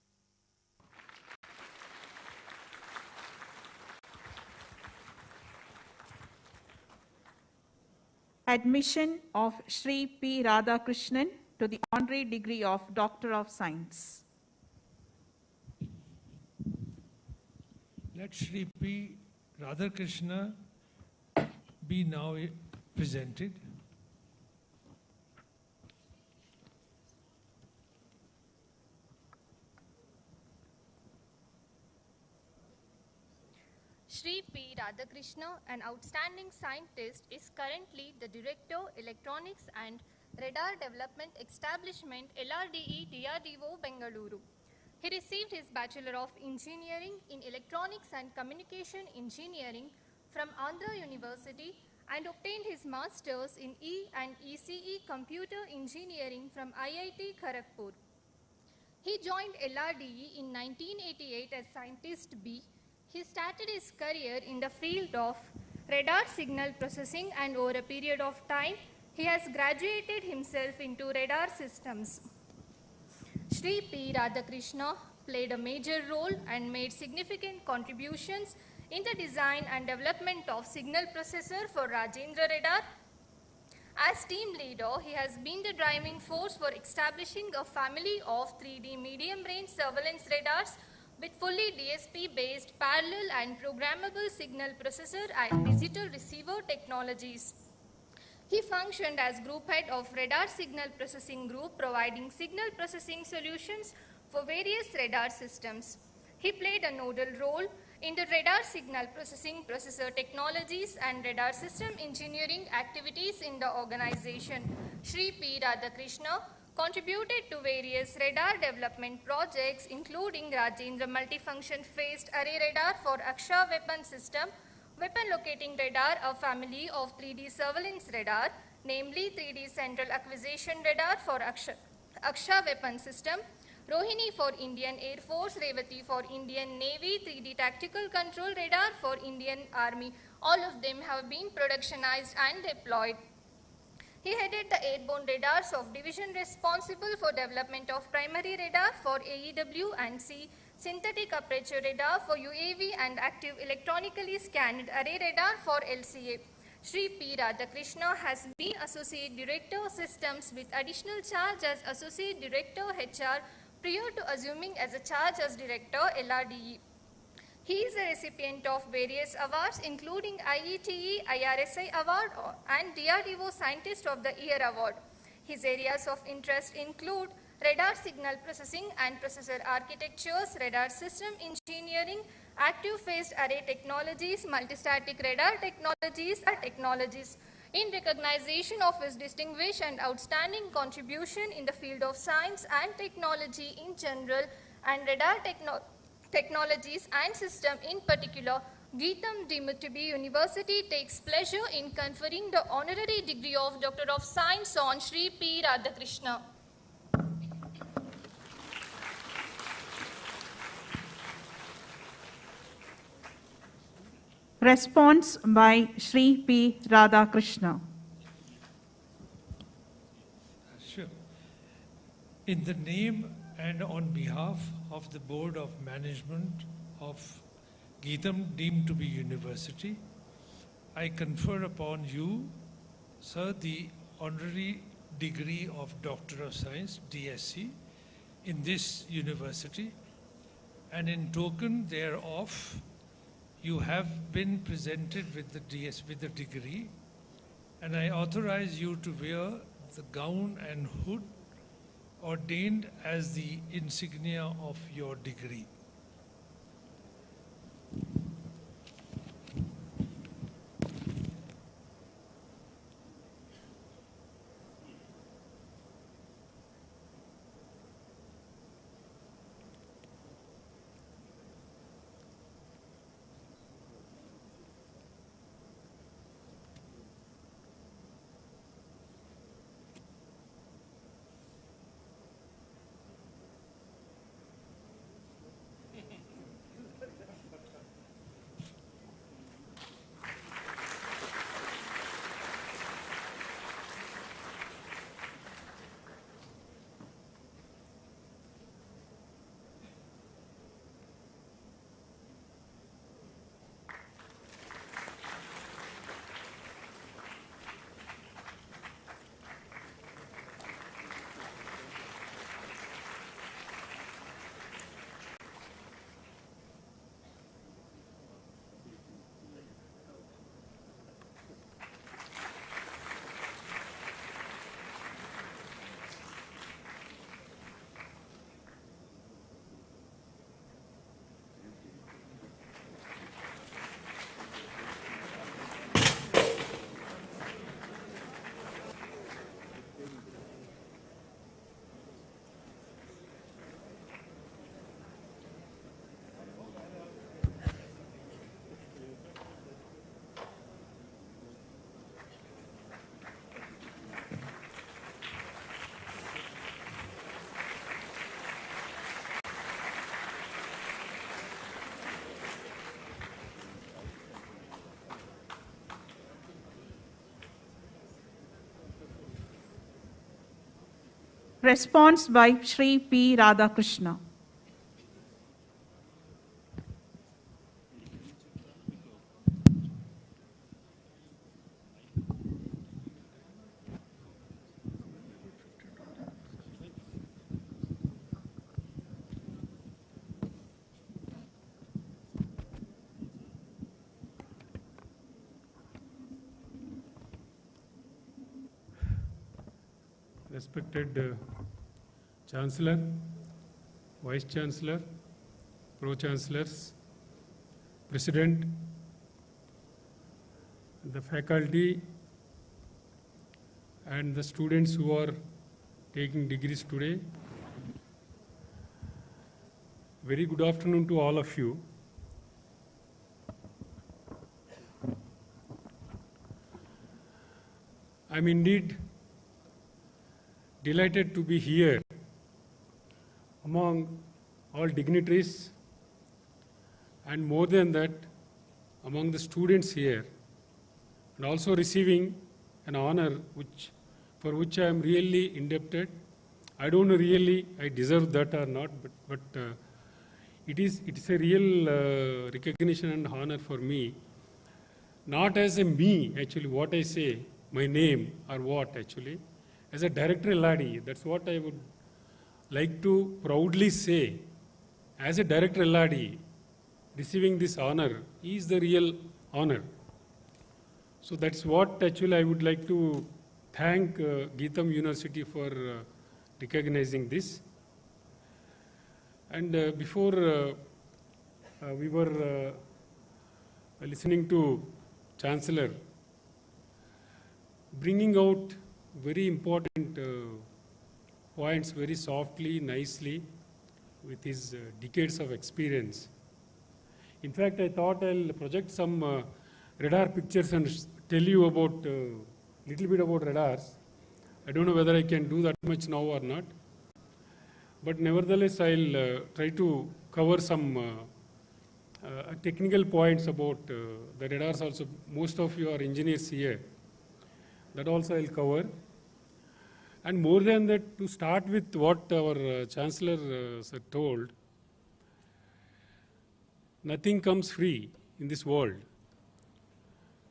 Admission of Shri P. Radhakrishnan to the honorary degree of Doctor of Science. Let Shri P. Radhakrishna be now presented. Shri P. Radhakrishna, an outstanding scientist, is currently the Director, Electronics and Radar Development Establishment, LRDE, DRDO, Bengaluru. He received his Bachelor of Engineering in Electronics and Communication Engineering from Andhra University and obtained his Masters in E and ECE Computer Engineering from IIT Kharagpur. He joined LRDE in 1988 as Scientist B. He started his career in the field of radar signal processing, and over a period of time, he has graduated himself into radar systems. Shri P. Radhakrishna played a major role and made significant contributions in the design and development of signal processor for Rajendra Radar. As team leader, he has been the driving force for establishing a family of 3D medium-range surveillance radars with fully DSP-based parallel and programmable signal processor and digital receiver technologies. He functioned as group head of Radar Signal Processing Group, providing signal processing solutions for various radar systems. He played a nodal role in the radar signal processing, processor technologies and radar system engineering activities in the organization. Shri P. Radhakrishna contributed to various radar development projects, including Rajendra Multifunction Phased Array Radar for Aksha weapon system, Weapon Locating Radar, a family of 3D surveillance radar, namely 3D Central Acquisition Radar for Aksha weapon system, Rohini for Indian Air Force, Revati for Indian Navy, 3D Tactical Control Radar for Indian Army. All of them have been productionized and deployed. He headed the airborne radars of division responsible for development of primary radar for AEW and C, synthetic aperture radar for UAV, and active electronically scanned array radar for LCA. Shri P. Radhakrishna has been Associate Director Systems with additional charge as Associate Director HR prior to assuming as a charge as Director LRDE. He is a recipient of various awards, including IETE IRSI Award and DRDO Scientist of the Year Award. His areas of interest include radar signal processing and processor architectures, radar system engineering, active phased array technologies, multistatic radar technologies. In recognition of his distinguished and outstanding contribution in the field of science and technology in general and radar technologies and system in particular, GITAM deemed to be University takes pleasure in conferring the honorary degree of Doctor of Science on Shri P. Radhakrishna. Response by Shri P. Radhakrishna. Sure. In the name and on behalf of the Board of Management of GITAM deemed to be University, I confer upon you, sir, the honorary degree of Doctor of Science, DSc, in this university, and in token thereof, you have been presented with the degree, and I authorize you to wear the gown and hood ordained as the insignia of your degree. Response by Shri P. Radhakrishna. Respected Chancellor, Vice Chancellor, Pro-Chancellors, President, the faculty and the students who are taking degrees today. Very good afternoon to all of you. I'm indeed delighted to be here among all dignitaries, and more than that, among the students here, and also receiving an honor for which I am really indebted. I don't know really I deserve that or not, but it is a real recognition and honor for me. Not as a me, actually, what I say, my name or what actually. As a director LRD, that's what I would like to proudly say. As a director LRD, receiving this honor is the real honor. So that's what actually I would like to thank GITAM University for recognizing this. And before we were listening to Chancellor bringing out very important points very softly, nicely, with his decades of experience. In fact, I thought I'll project some radar pictures and tell you about little bit about radars. I don't know whether I can do that much now or not. But nevertheless, I'll try to cover some technical points about the radars also. Most of you are engineers here. That also I'll cover. And more than that, to start with what our Chancellor sir told, nothing comes free in this world.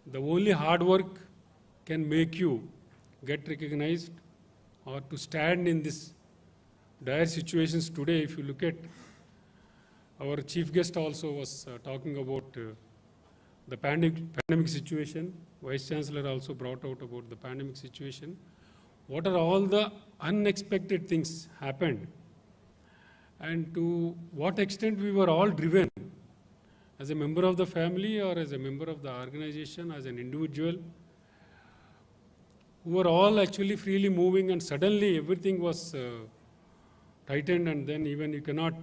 The only hard work can make you get recognized or to stand in this dire situations today. If you look at our chief guest also was talking about the pandemic situation. Vice Chancellor also brought out about the pandemic situation. What are all the unexpected things happened, and to what extent we were all driven as a member of the family or as a member of the organization, as an individual, who were all actually freely moving, and suddenly everything was tightened, and then even you cannot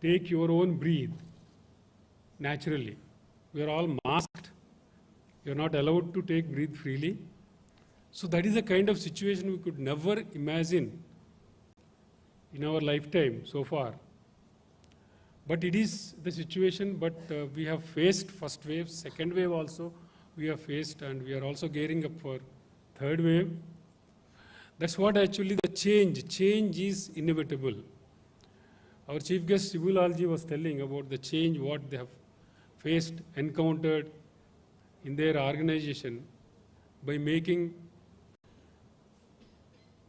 take your own breath naturally. We are all masked. You are not allowed to take breath freely. So that is the kind of situation we could never imagine in our lifetime so far. But it is the situation, but we have faced first wave, second wave also we have faced, and we are also gearing up for third wave. That's what actually the change is inevitable. Our chief guest Sibulal was telling about the change, what they have faced, encountered in their organization by making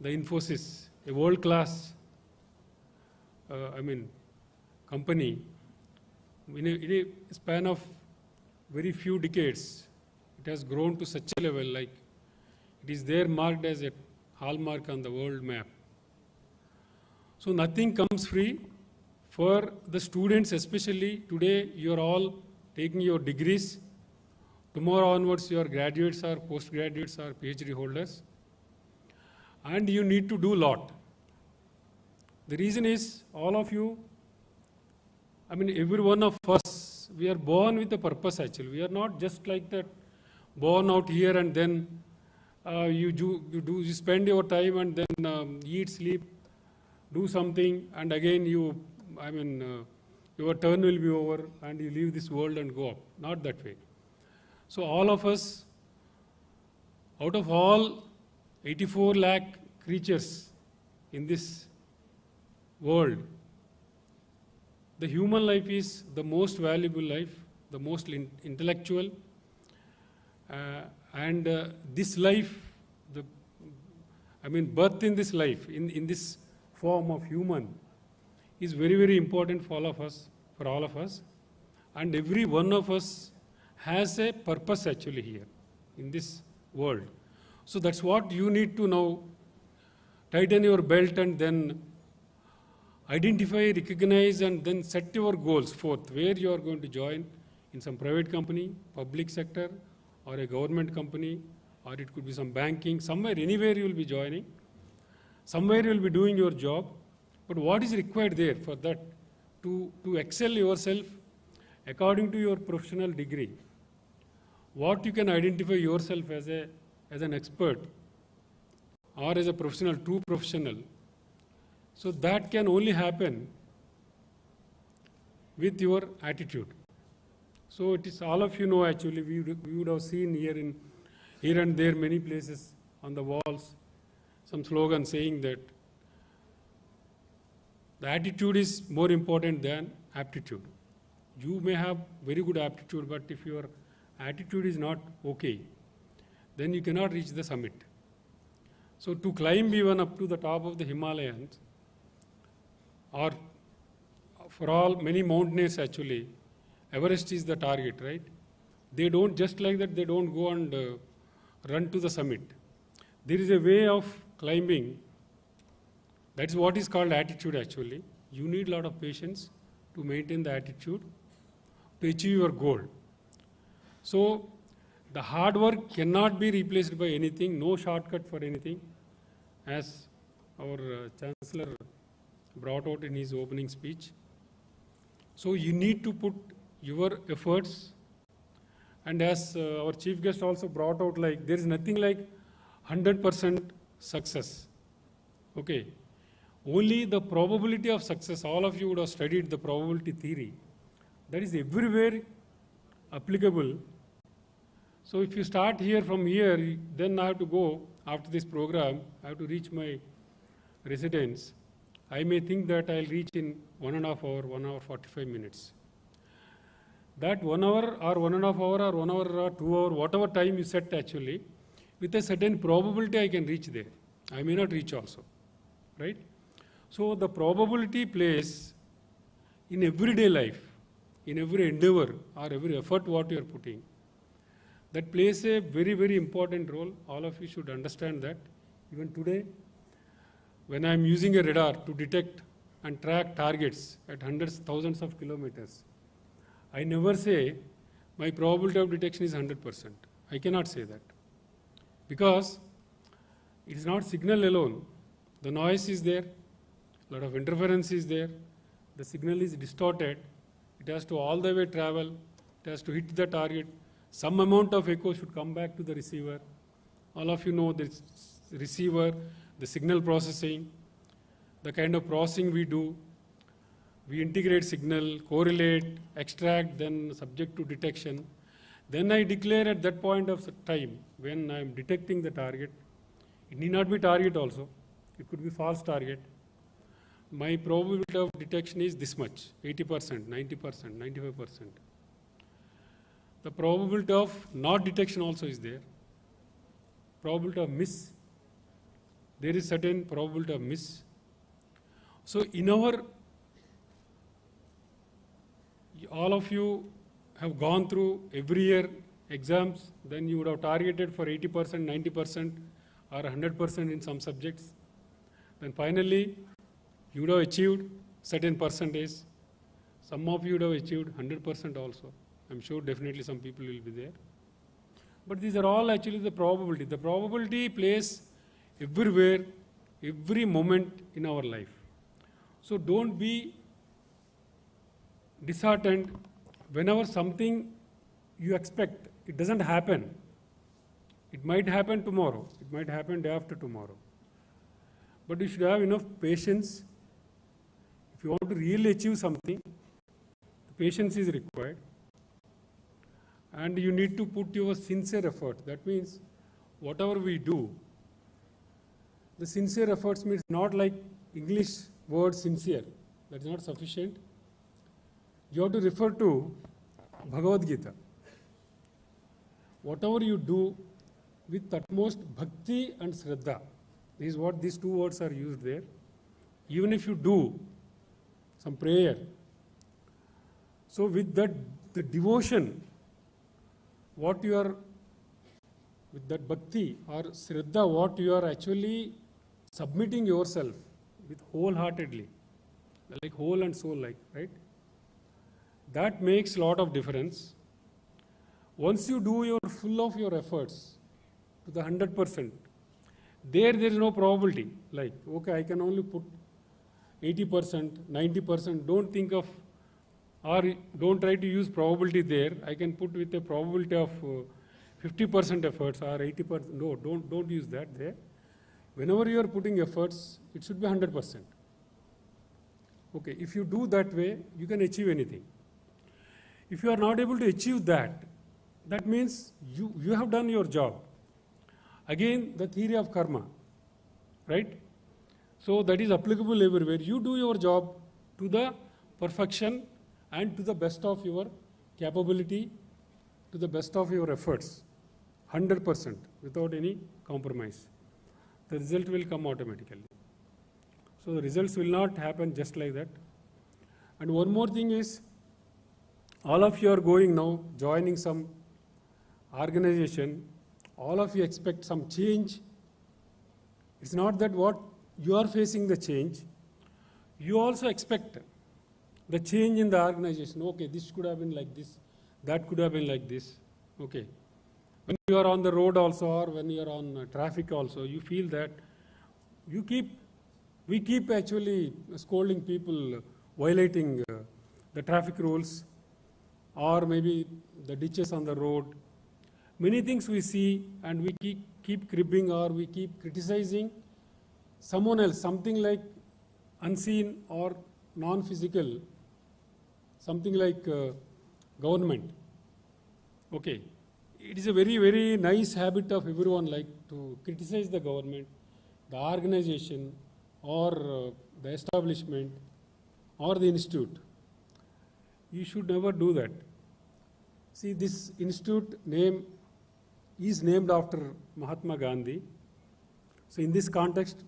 the Infosys a world-class, company. In a span of very few decades, it has grown to such a level, like it is there marked as a hallmark on the world map. So nothing comes free for the students, especially today. You are all taking your degrees. Tomorrow onwards, you are graduates or postgraduates or PhD holders, and you need to do a lot. The reason is all of you, every one of us, we are born with a purpose actually. We are not just like that, born out here and then you spend your time and then eat, sleep, do something, and again your turn will be over and you leave this world and go up. Not that way. So all of us, out of all 84 lakh creatures in this world, the human life is the most valuable life, the most intellectual, and this life, birth in this life, in this form of human, is very, very important for all of us. And every one of us has a purpose actually here in this world. So that's what you need to now tighten your belt and then identify, recognize, and then set your goals forth where you are going to join in some private company, public sector, or a government company, or it could be some banking, somewhere, anywhere you will be joining. Somewhere you will be doing your job. But what is required there for that? To excel yourself according to your professional degree. What you can identify yourself as an expert or as a professional, true professional. So that can only happen with your attitude. So it is, all of you know actually, we would have seen here and there many places on the walls some slogan saying that the attitude is more important than aptitude. You may have very good aptitude, but if your attitude is not okay, then you cannot reach the summit. So to climb even up to the top of the Himalayas, or for all many mountaineers actually, Everest is the target, right? They don't, just like that, they don't go and run to the summit. There is a way of climbing. That's what is called attitude actually. You need a lot of patience to maintain the attitude to achieve your goal. So the hard work cannot be replaced by anything, no shortcut for anything, as our Chancellor brought out in his opening speech. So you need to put your efforts, and as our chief guest also brought out, like there is nothing like 100% success. Okay. Only the probability of success, all of you would have studied the probability theory. That is everywhere applicable. So if you start here from here, then I have to go after this program, I have to reach my residence. I may think that I'll reach in 1.5 hour, 1 hour 45 minutes. That 1 hour or 1.5 hour or 1 hour or 2 hour, whatever time you set actually, with a certain probability I can reach there. I may not reach also, right? So the probability plays in everyday life, in every endeavor or every effort what you are putting. That plays a very, very important role. All of you should understand that. Even today, when I am using a radar to detect and track targets at hundreds, thousands of kilometers, I never say my probability of detection is 100%. I cannot say that. Because it is not signal alone. The noise is there, a lot of interference is there, the signal is distorted, it has to all the way travel, it has to hit the target, some amount of echo should come back to the receiver. All of you know the receiver, the signal processing, the kind of processing we do. We integrate signal, correlate, extract, then subject to detection. Then I declare at that point of time when I am detecting the target, it need not be target also, it could be false target. My probability of detection is this much, 80%, 90%, 95%. The probability of not detection also is there. Probability of miss, there is certain probability of miss. So in our, all of you have gone through every year exams, then you would have targeted for 80%, 90% or 100% in some subjects. Then finally, you would have achieved certain percentage. Some of you would have achieved 100% also. I'm sure definitely some people will be there. But these are all actually the probability. The probability plays everywhere, every moment in our life. So don't be disheartened whenever something you expect, it doesn't happen. It might happen tomorrow, it might happen day after tomorrow. But you should have enough patience. If you want to really achieve something, patience is required. And you need to put your sincere effort. That means whatever we do, the sincere efforts means not like English word sincere. That is not sufficient. You have to refer to Bhagavad Gita. Whatever you do with utmost bhakti and shraddha, this is what these two words are used there. Even if you do some prayer, so with that, the devotion, what you are, with that bhakti or shraddha, what you are actually submitting yourself with wholeheartedly, like whole and soul, like, right? That makes a lot of difference. Once you do your full of your efforts to the 100%, there is no probability. Like, okay, I can only put 80%, 90%. Don't think of, or don't try to use probability there. I can put with a probability of 50% efforts or 80%. No, don't use that there. Whenever you are putting efforts, it should be 100%. Okay, if you do that way, you can achieve anything. If you are not able to achieve that, that means you have done your job. Again, the theory of karma, right? So that is applicable everywhere. You do your job to the perfection and to the best of your capability, to the best of your efforts, 100%, without any compromise. The result will come automatically. So the results will not happen just like that. And one more thing is, all of you are going now, joining some organization, all of you expect some change. It's not that what you are facing the change, you also expect the change in the organization. Okay, this could have been like this, that could have been like this. Okay. When you are on the road also, or when you are on traffic also, you feel that we keep actually scolding people violating the traffic rules, or maybe the ditches on the road. Many things we see, and we keep cribbing, or we keep criticizing someone else, something like unseen or non-physical, something like government. Okay. It is a very, very nice habit of everyone, like to criticize the government, the organization, or the establishment, or the institute. You should never do that. See, this institute name is named after Mahatma Gandhi. So in this context,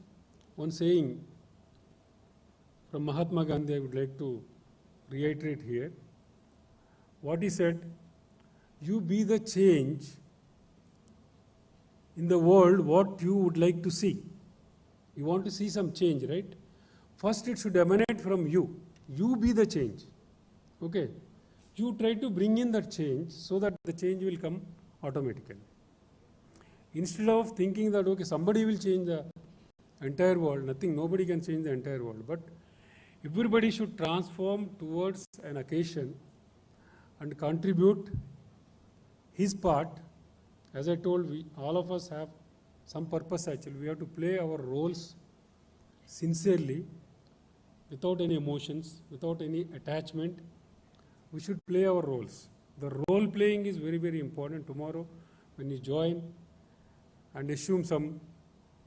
one saying from Mahatma Gandhi I would like to reiterate here. What he said, you be the change in the world what you would like to see. You want to see some change, right? First it should emanate from you. You be the change. Okay. You try to bring in that change so that the change will come automatically. Instead of thinking that, okay, somebody will change the entire world, nobody can change the entire world. But everybody should transform towards an occasion and contribute his part. As I told, all of us have some purpose actually. We have to play our roles sincerely, without any emotions, without any attachment. We should play our roles. The role playing is very, very important. Tomorrow, when you join and assume some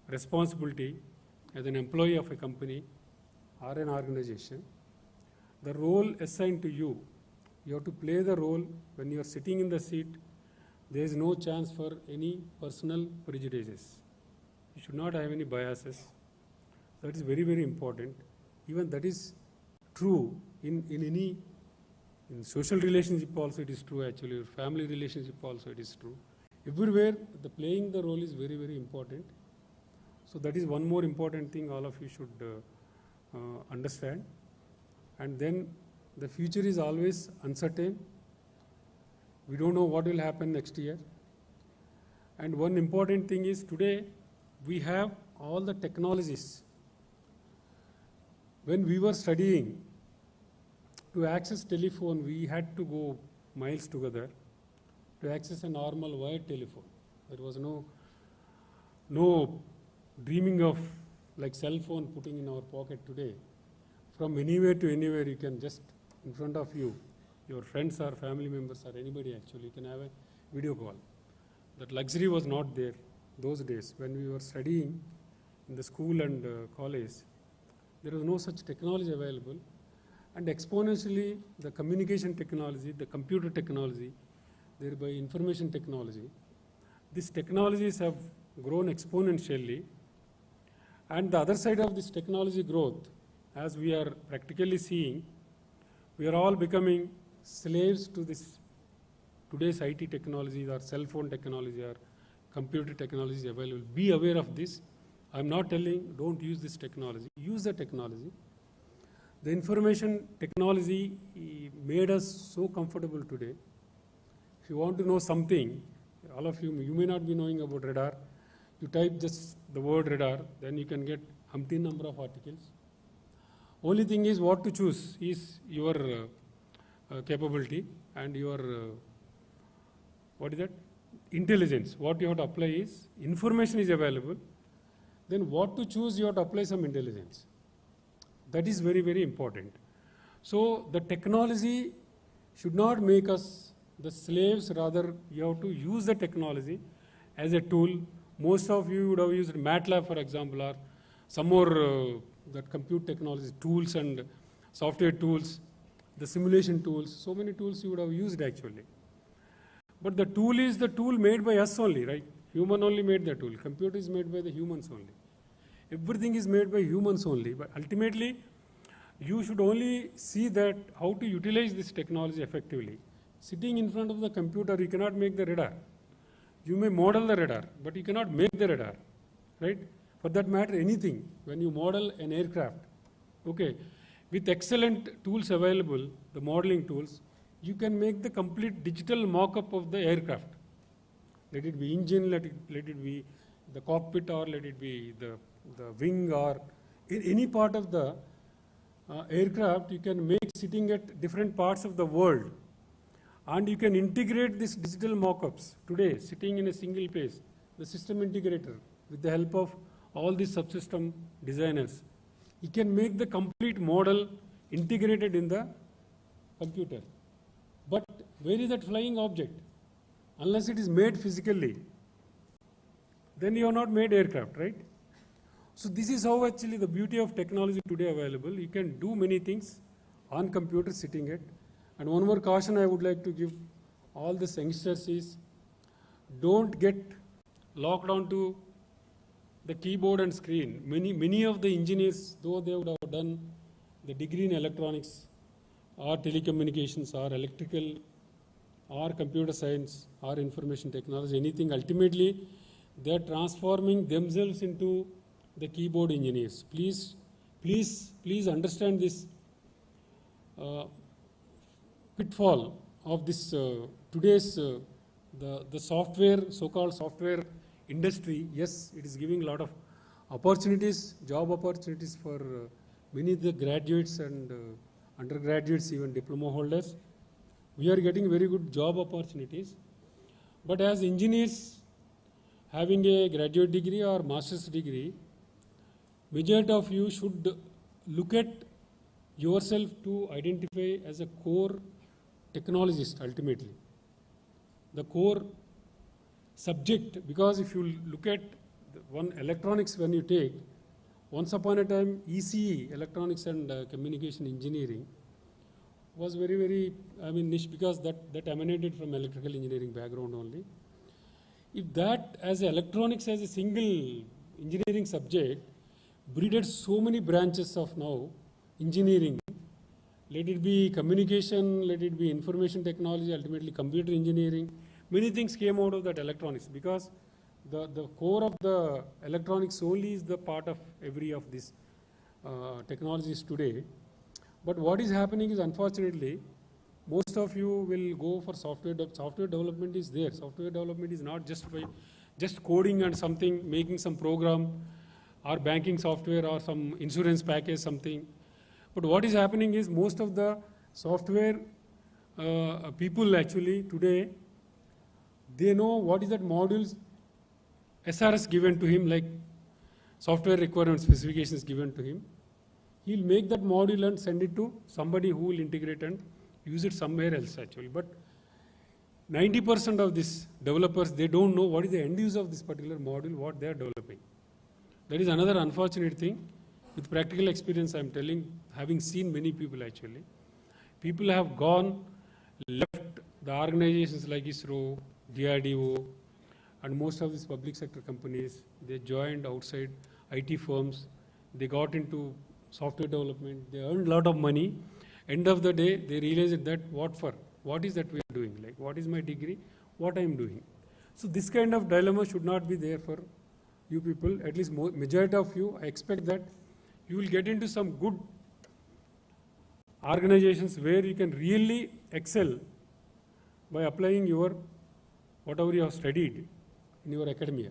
responsibility as an employee of a company or an organization, the role assigned to you, you have to play the role. When you are sitting in the seat, there is no chance for any personal prejudices. You should not have any biases. That is very, very important. Even that is true in social relationship also it is true actually, family relationship also it is true. Everywhere the playing the role is very, very important. So that is one more important thing all of you should understand. And then the future is always uncertain. We don't know what will happen next year. And one important thing is today we have all the technologies. When we were studying, to access telephone, we had to go miles together to access a normal wired telephone. There was no dreaming of like cell phone putting in our pocket today. From anywhere to anywhere, you can just in front of you, your friends or family members or anybody actually, you can have a video call. That luxury was not there those days. When we were studying, in the school and college, there was no such technology available. And exponentially, the communication technology, the computer technology, thereby information technology, these technologies have grown exponentially. And the other side of this technology growth, as we are practically seeing, we are all becoming slaves to this today's IT technology or cell phone technology or computer technology available. Be aware of this. I'm not telling don't use this technology. Use the technology. The information technology made us so comfortable today. If you want to know something, all of you may not be knowing about radar. You type just the word radar, then you can get umpteen number of articles. Only thing is what to choose is your capability and your, what is that? Intelligence. What you have to apply is, information is available, then what to choose, you have to apply some intelligence. That is very, very important. So the technology should not make us the slaves, rather you have to use the technology as a tool. Most of you would have used MATLAB, for example, or some more that compute technology tools and software tools, the simulation tools, so many tools you would have used actually. But the tool is the tool made by us only, right? Human only made the tool. Computer is made by the humans only. Everything is made by humans only. But ultimately, you should only see that how to utilize this technology effectively. Sitting in front of the computer, you cannot make the radar. You may model the radar, but you cannot make the radar, right? For that matter, anything. When you model an aircraft, okay, with excellent tools available, the modeling tools, you can make the complete digital mock-up of the aircraft. Let it be engine, let it be the cockpit, or let it be the wing, or in any part of the aircraft, you can make sitting at different parts of the world. And you can integrate these digital mock-ups today, sitting in a single place, the system integrator, with the help of all these subsystem designers. You can make the complete model integrated in the computer. But where is that flying object? Unless it is made physically, then you have not made aircraft, right? So this is how actually the beauty of technology today available. You can do many things on computer sitting at. And one more caution I would like to give all the youngsters is, don't get locked onto the keyboard and screen. Many of the engineers, though they would have done the degree in electronics or telecommunications or electrical or computer science or information technology, anything, ultimately they are transforming themselves into the keyboard engineers. Please understand this pitfall of this today's the software, so-called software industry. Yes, it is giving a lot of opportunities, job opportunities for many of the graduates and undergraduates, even diploma holders. We are getting very good job opportunities. But as engineers having a graduate degree or master's degree, majority of you should look at yourself to identify as a core technologist ultimately. The core subject, because if you look at one electronics when you take, once upon a time ECE, electronics and communication engineering, was very, very, niche, because that emanated from electrical engineering background only. If that as electronics as a single engineering subject breeded so many branches of now engineering, let it be communication, let it be information technology, ultimately computer engineering, many things came out of that electronics, because the core of the electronics only is the part of every of these technologies today. But what is happening is, unfortunately, most of you will go for software. Software development is there. Software development is not just by just coding and something, making some program or banking software or some insurance package, something. But what is happening is, most of the software people actually today, they know what is that modules SRS given to him, like software requirement specifications given to him. He'll make that module and send it to somebody who will integrate and use it somewhere else actually. But 90% of these developers, they don't know what is the end use of this particular module, what they are developing. That is another unfortunate thing. With practical experience, I am telling, having seen many people actually. People have gone, left the organizations like ISRO, DRDO, and most of these public sector companies. They joined outside IT firms. They got into software development. They earned a lot of money. End of the day, they realized that what is that we are doing? Like, what is my degree? What I am doing? So this kind of dilemma should not be there for you people. At least majority of you, I expect that you will get into some good organizations where you can really excel by applying your whatever you have studied in your academia.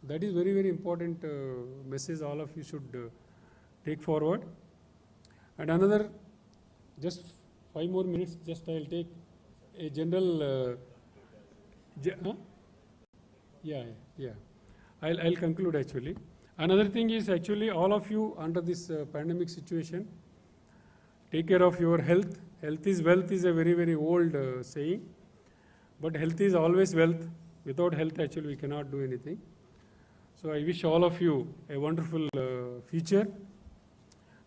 That is very, very important message all of you should take forward. And another, just 5 more minutes, just I will take a general, I'll conclude actually. Another thing is actually all of you under this pandemic situation, take care of your health. Health is wealth is a very, very old saying, but health is always wealth. Without health actually we cannot do anything. So I wish all of you a wonderful future.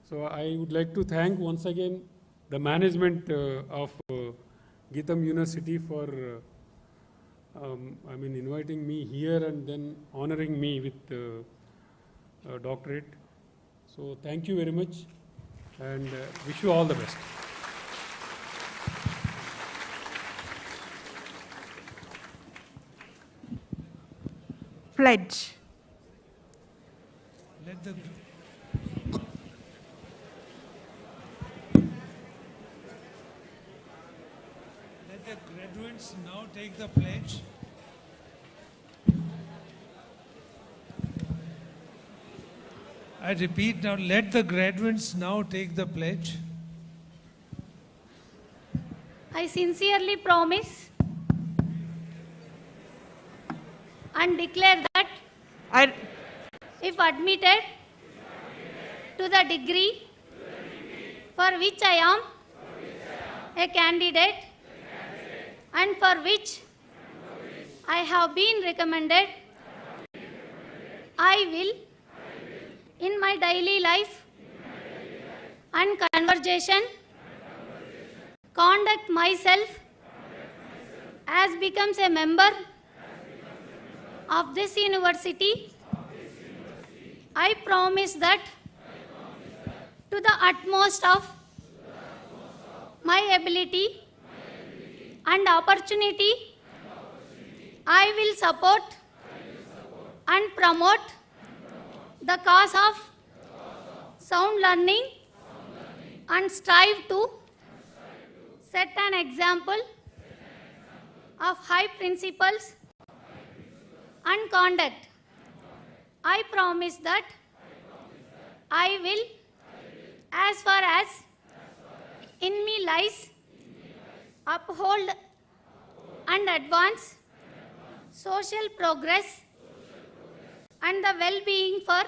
So I would like to thank once again the management of GITAM University for inviting me here and then honoring me with doctorate. So thank you very much and wish you all the best. Pledge. Let the graduates now take the pledge. I repeat now, let the graduates now take the pledge. I sincerely promise and declare that if admitted to the degree for which I am a candidate and for which I have been recommended, I will, in my daily life and conversation, conduct myself as becomes a member of this university. I promise that to the utmost of my ability and opportunity, I will support and promote the cause of sound learning and strive to set an example of high principles and conduct. I promise that I will, as far as in me lies, uphold and advance social progress and the well-being for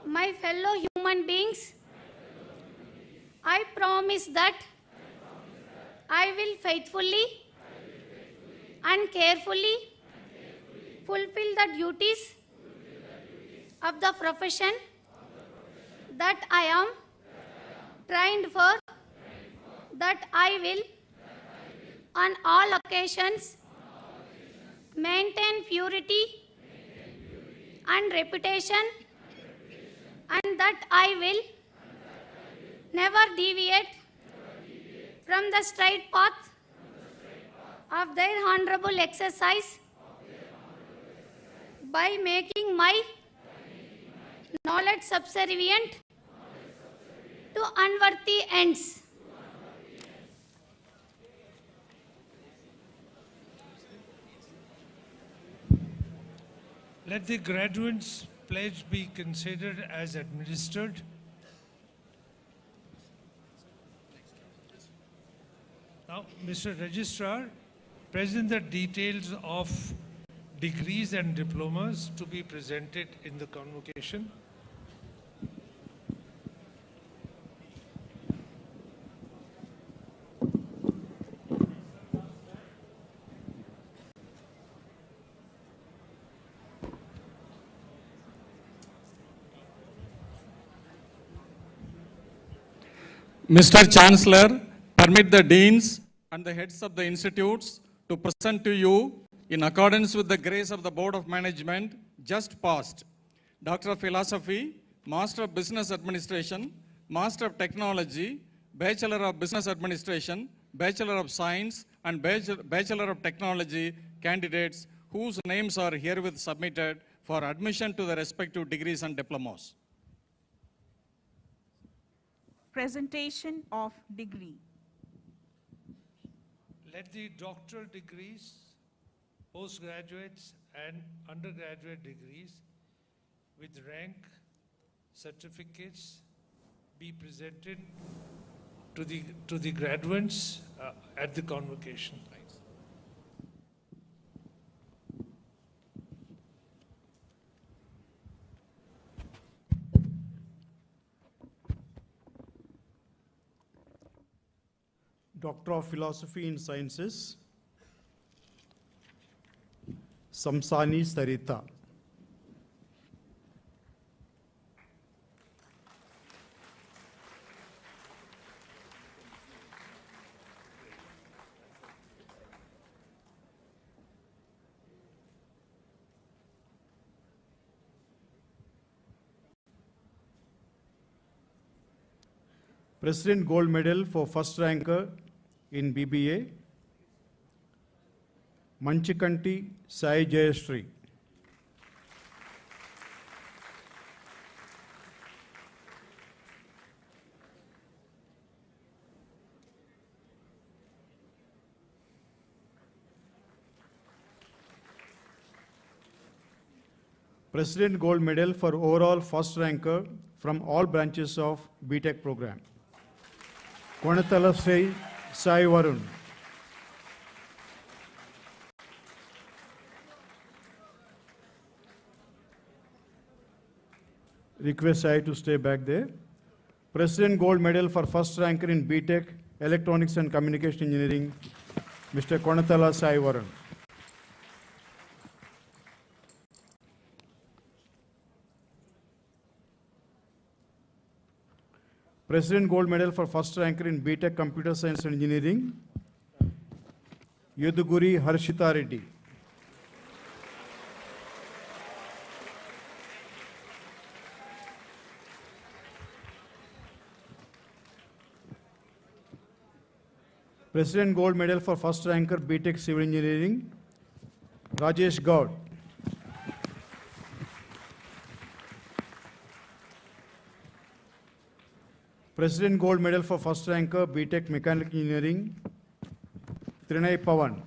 my fellow human beings. I promise that I will faithfully and carefully fulfill the duties of the profession that I am trained for, that I will on all occasions maintain purity and reputation, and that I will never deviate from the straight path of their honorable exercise by making my knowledge subservient to unworthy ends. Let the graduates' pledge be considered as administered. Now, Mr. Registrar, present the details of degrees and diplomas to be presented in the convocation. Mr. Chancellor, permit the deans and the heads of the institutes to present to you, in accordance with the grace of the Board of Management just passed, Doctor of Philosophy, Master of Business Administration, Master of Technology, Bachelor of Business Administration, Bachelor of Science, and Bachelor of Technology candidates whose names are herewith submitted for admission to the respective degrees and diplomas. Presentation of degree. Let the doctoral degrees, postgraduates and undergraduate degrees with rank certificates be presented to the graduates at the convocation. Doctor of Philosophy in Sciences, Samsani Sarita. President Gold Medal for first ranker in BBA, Manchikanti Sai Jayashree. President Gold Medal for overall first ranker from all branches of BTech program, Konatala Sai Varun. Request Sai to stay back there. President Gold Medal for first ranker in BTech Electronics and Communication Engineering, Mr. Konatala Sai Varun. President Gold Medal for first ranker in BTech Computer Science and Engineering, Yuduguri Harshita Reddy. President Gold Medal for first ranker BTech Civil Engineering, Rajesh Gaud. President Gold Medal for first ranker BTech Mechanical Engineering, Trinay Pawan.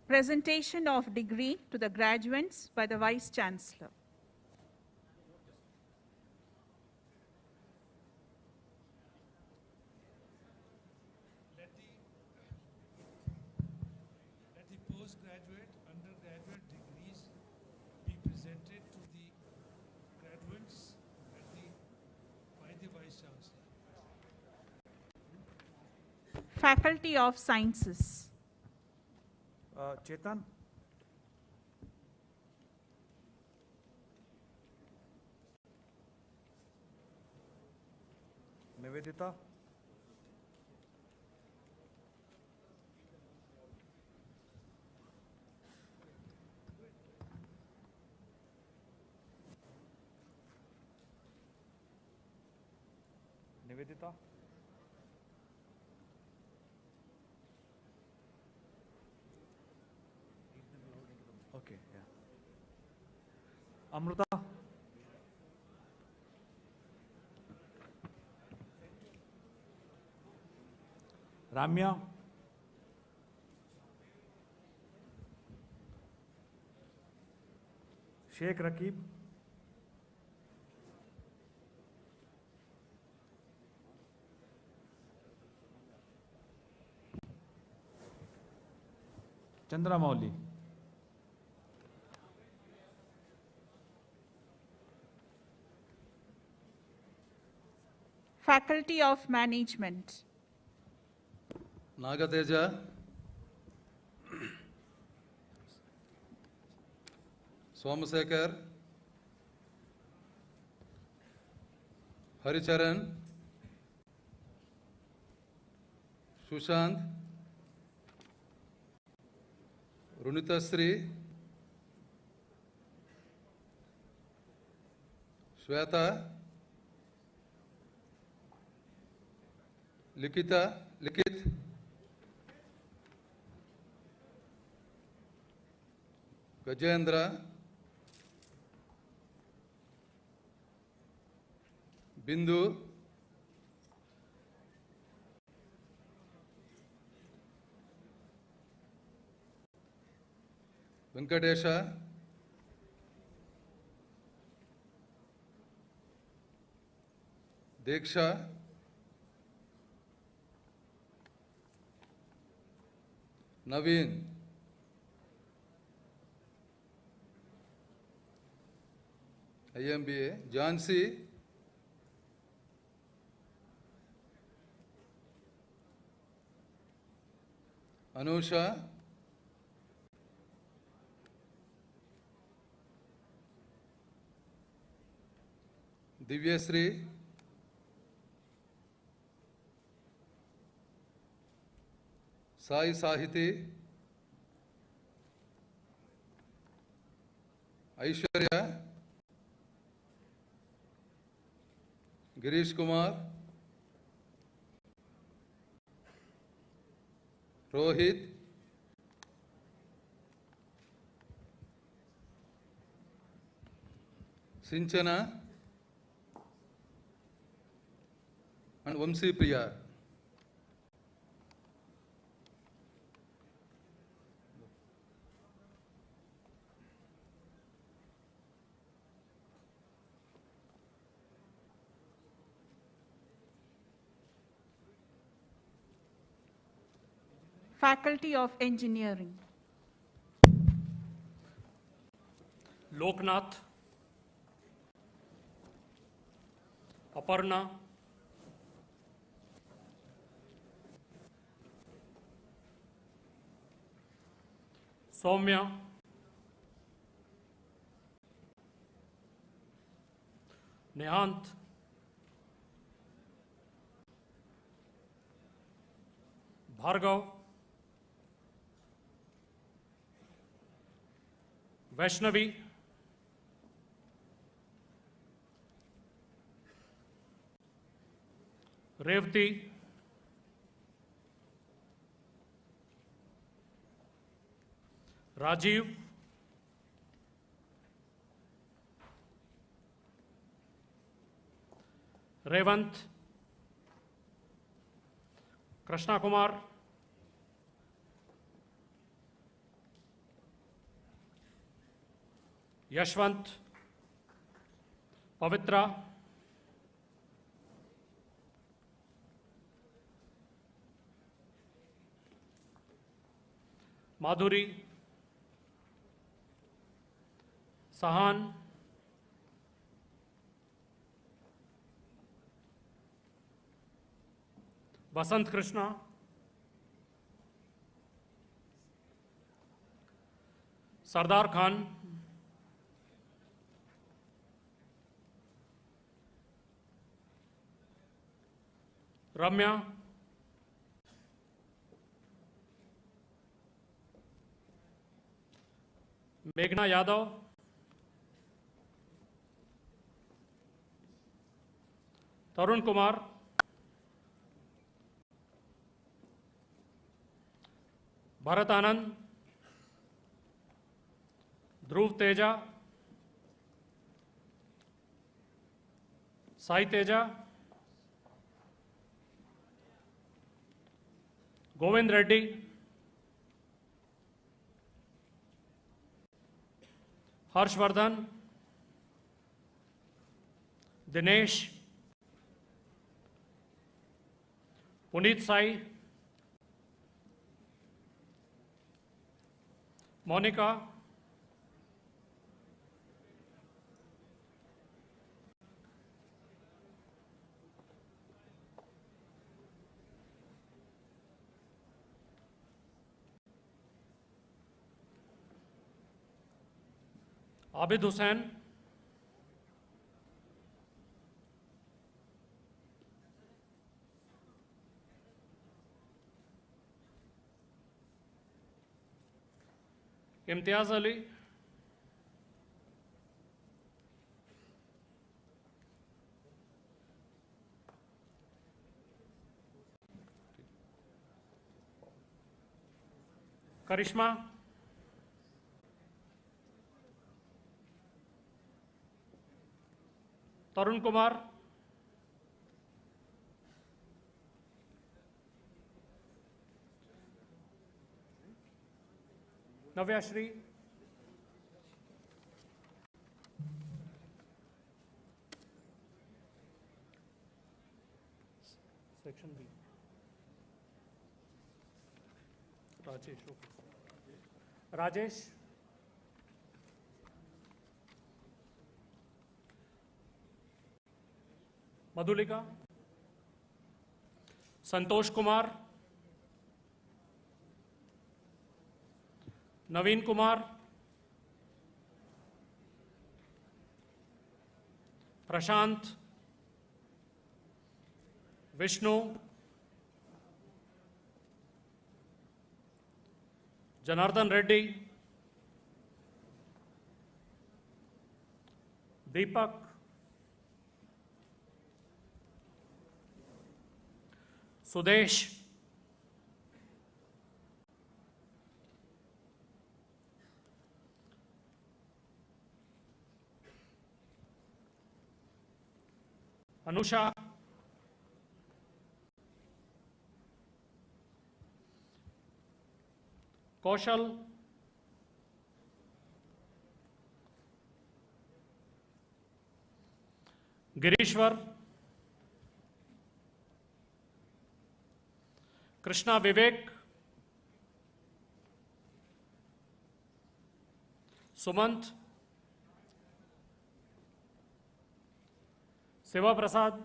Presentation of degree to the graduates by the Vice Chancellor. Let the postgraduate, undergraduate degrees be presented to the graduates by the Vice Chancellor. Faculty of Sciences. Chetan. Nivedita. Nivedita. Okay, yeah. Amruta. Ramya. Sheikh Rakib. Chandra Mauli. Faculty of Management. Nagateja, Somasekar, Haricharan, Sushant, Runitasri, Shweta, Likit, Gajendra, Bindu, Venkatesha, Deksha, Naveen, IMBA, Jhansi, Anusha, Divyasri, Sai Sahiti, Aishwarya, Girish Kumar, Rohit, Sinchana, and Vamsi Priya. Faculty of Engineering. Loknath, Aparna, Soumya, Nihant, Bhargav, Vaishnavi, Revati, Rajiv, Revant, Krishna Kumar, Yashwant, Pavitra, Madhuri, Sahan, Vasant Krishna, Sardar Khan, Ramya, Meghna Yadav, Tarun Kumar, Bharat Anand, Dhruv Teja, Sai Teja, Govind Reddy, Harshvardhan, Dinesh, Puneet Sai, Monica, Abid Hussain, Imtiaz Ali, Karishma, Tarun Kumar, Navyashree, section B, Rajesh, Rajesh, Madhulika, Santosh Kumar, Naveen Kumar, Prashant, Vishnu, Janardhan Reddy, Deepak, Sudesh, Anusha, Kaushal, Girishwar, Krishna Vivek, Sumant, Shiva Prasad,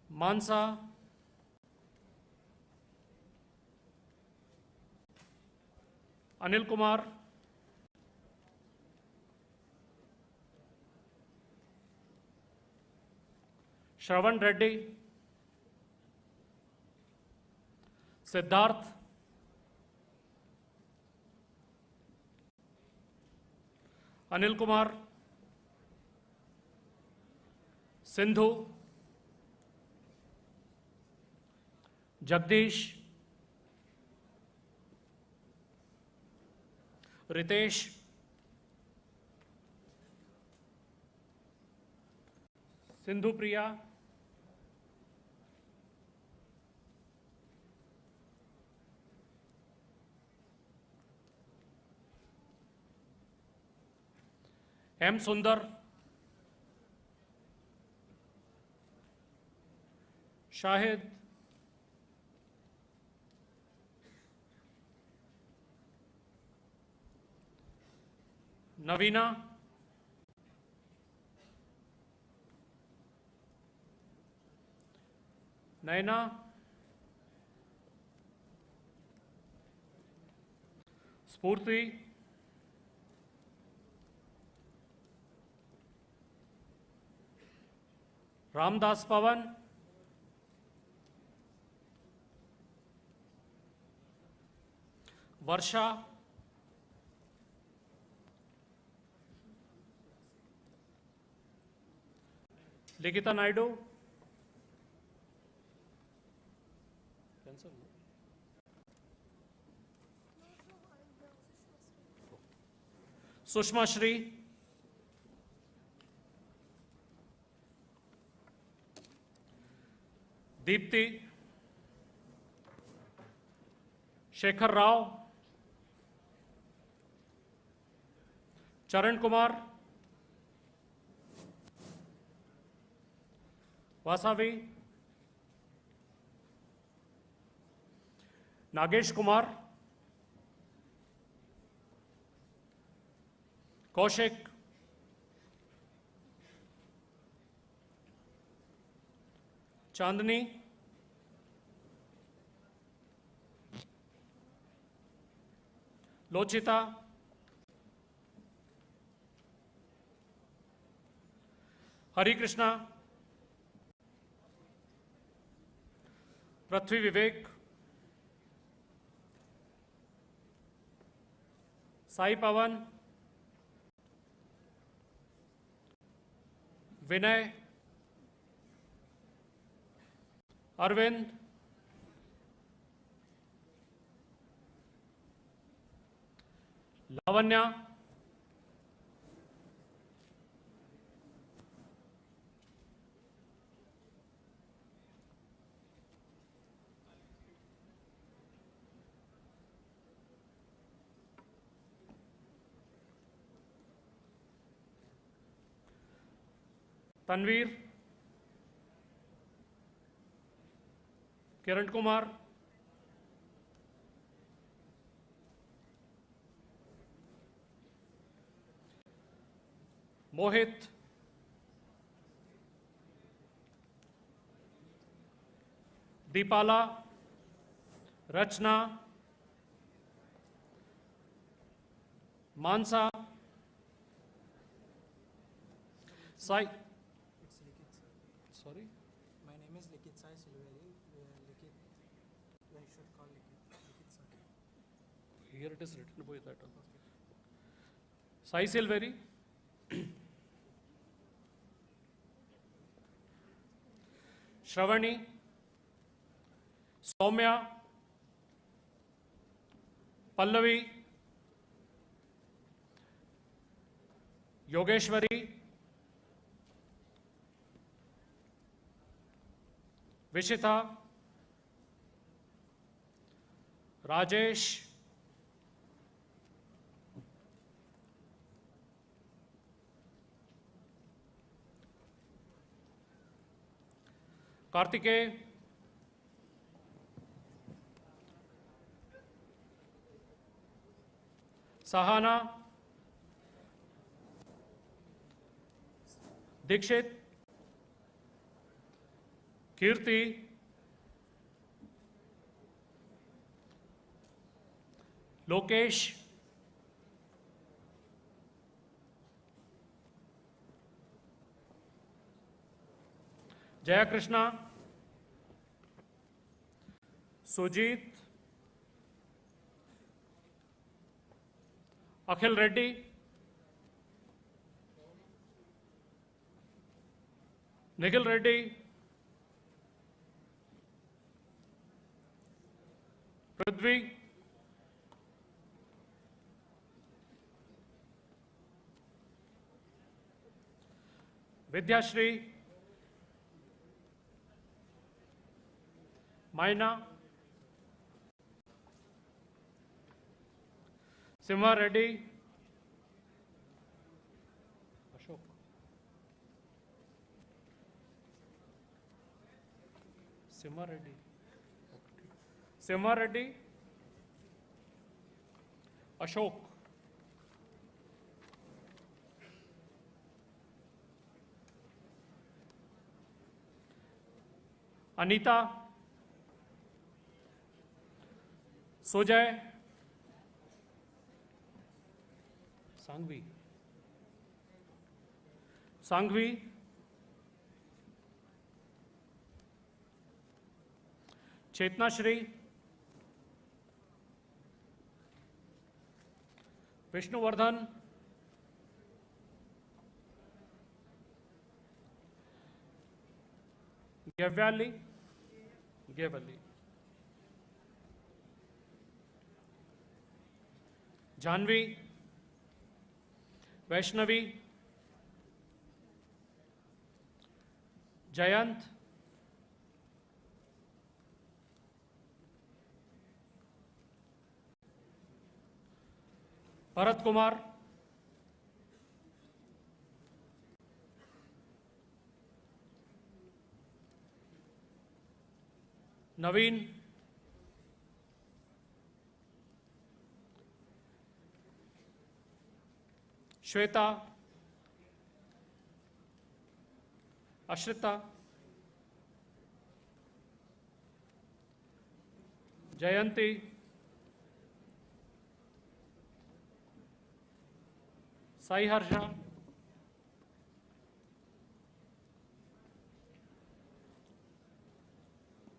Manasa, Anil Kumar, Shravan Reddy, Siddharth, Anil Kumar, Sindhu, Jagdish, Ritesh, Sindhu Priya, M Sundar, Shahid, नवीना, नैना, स्फूर्ति, रामदास पवन, वर्षा, लिखिता नायडू, सुषमा श्री, दीप्ति, शेखर राव, चरण कुमार, वासावी, नागेश कुमार, कौशिक, चांदनी, लोचिता, हरि कृष्णा, पृथ्वी विवेक, साई पवन, विनय, अरविंद, लावण्या, तनवीर, किरण कुमार, मोहित, दीपाला, रचना, मानसा, Sai, sorry, My name is Likit Sai Silveri. Likit, you should call Likit Sai. here it is written by that. Sai Silveri, Shravani, Soumya, Pallavi, Yogeshwari, Vishita, Rajesh, Kartikeya, Sahana, Dikshit, Kirti, Lokesh, Jaya Krishna, Sujit, Akhil Reddy, Nikhil Reddy, Prithvi, Vidyashri, Maina, Simha Reddy, Ashok, Simha Reddy, Simha Reddy, Ashok, Anita, Sujay, Sangvi, Chetna Shri, Vishnuvardhan, Gevalli, Janvi, Vaishnavi, Jayant, Bharat Kumar, Naveen, Shweta, Ashrita, Jayanti, Sai Harsha,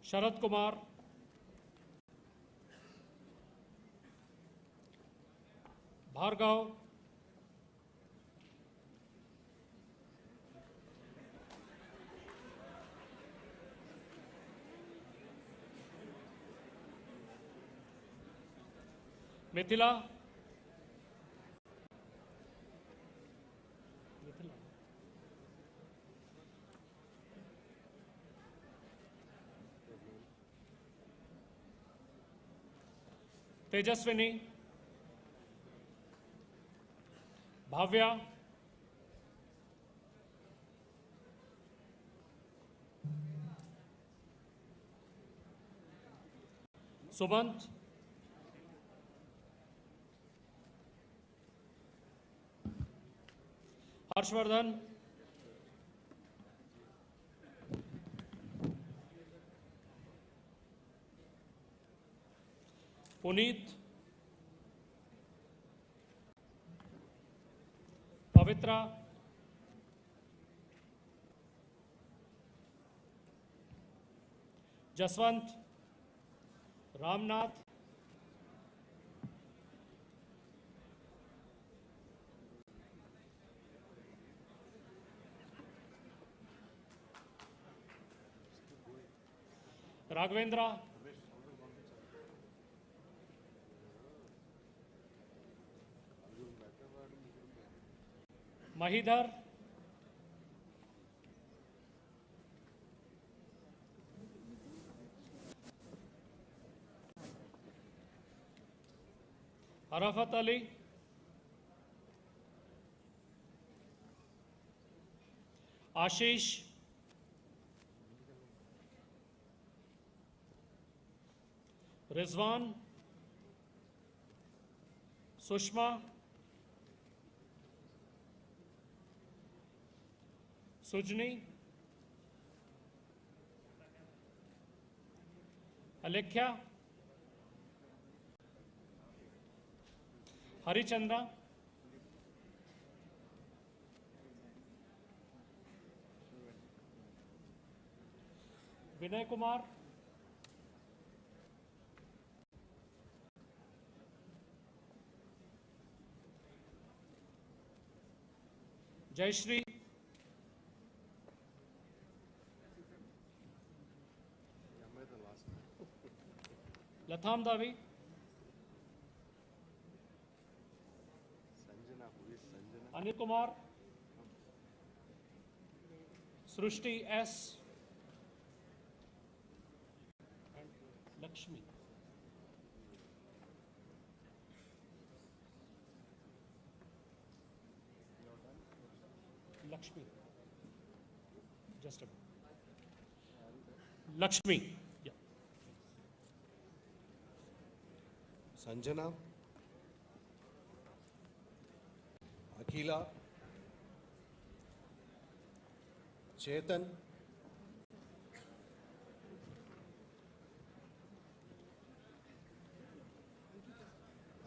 Sharad Kumar, Bhargav, Mithila, Tejaswini, Bhavya, Sumant, Harshvardhan, Puneet, Pavitra, Jaswant, Ramnath, Raghavendra, Mahidhar, Arafat Ali, Ashish, Rizwan, Sushma, Sujni, Alekhya, Harichandra, Vinay Kumar, Jayashri, Latham Davi, Anil Kumar, Srushti S, and Lakshmi. Lakshmi. Just a minute. Lakshmi. Yeah. Sanjana, Akhila, Chetan,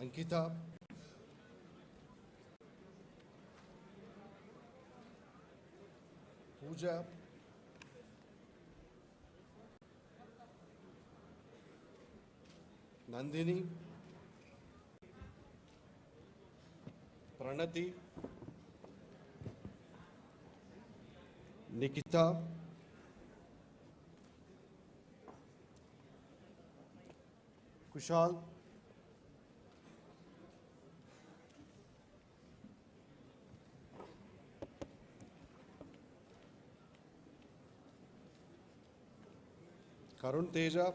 Ankita, Pooja, Nandini, Pranati, Nikita, Kushal, Karun Teja,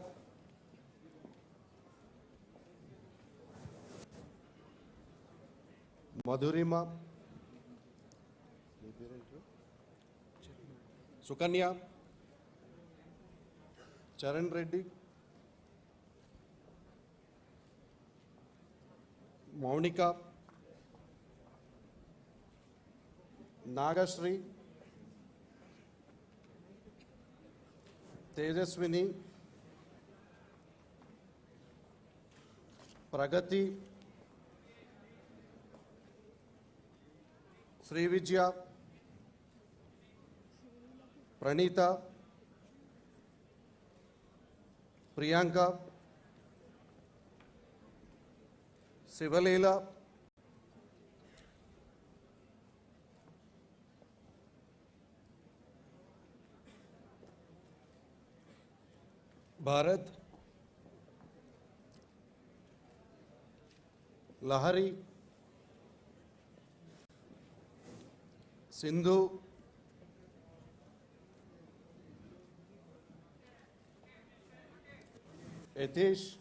Madhurima, Sukanya, Charan Reddy, Monica, Nagashri, Tejaswini, Pragati, Srivijaya, Pranita, Priyanka, Sivalila, Bharat, Lahari, Sindhu, Etish,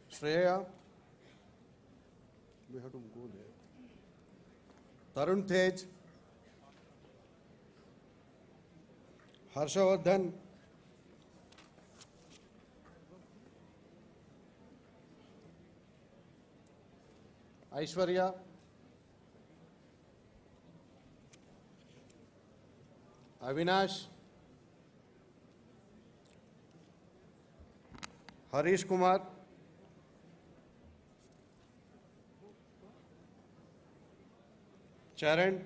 Shreya, we have to go there. Tarun Tej, Harshavardhan, Aishwarya, Avinash, Harish Kumar, Charan,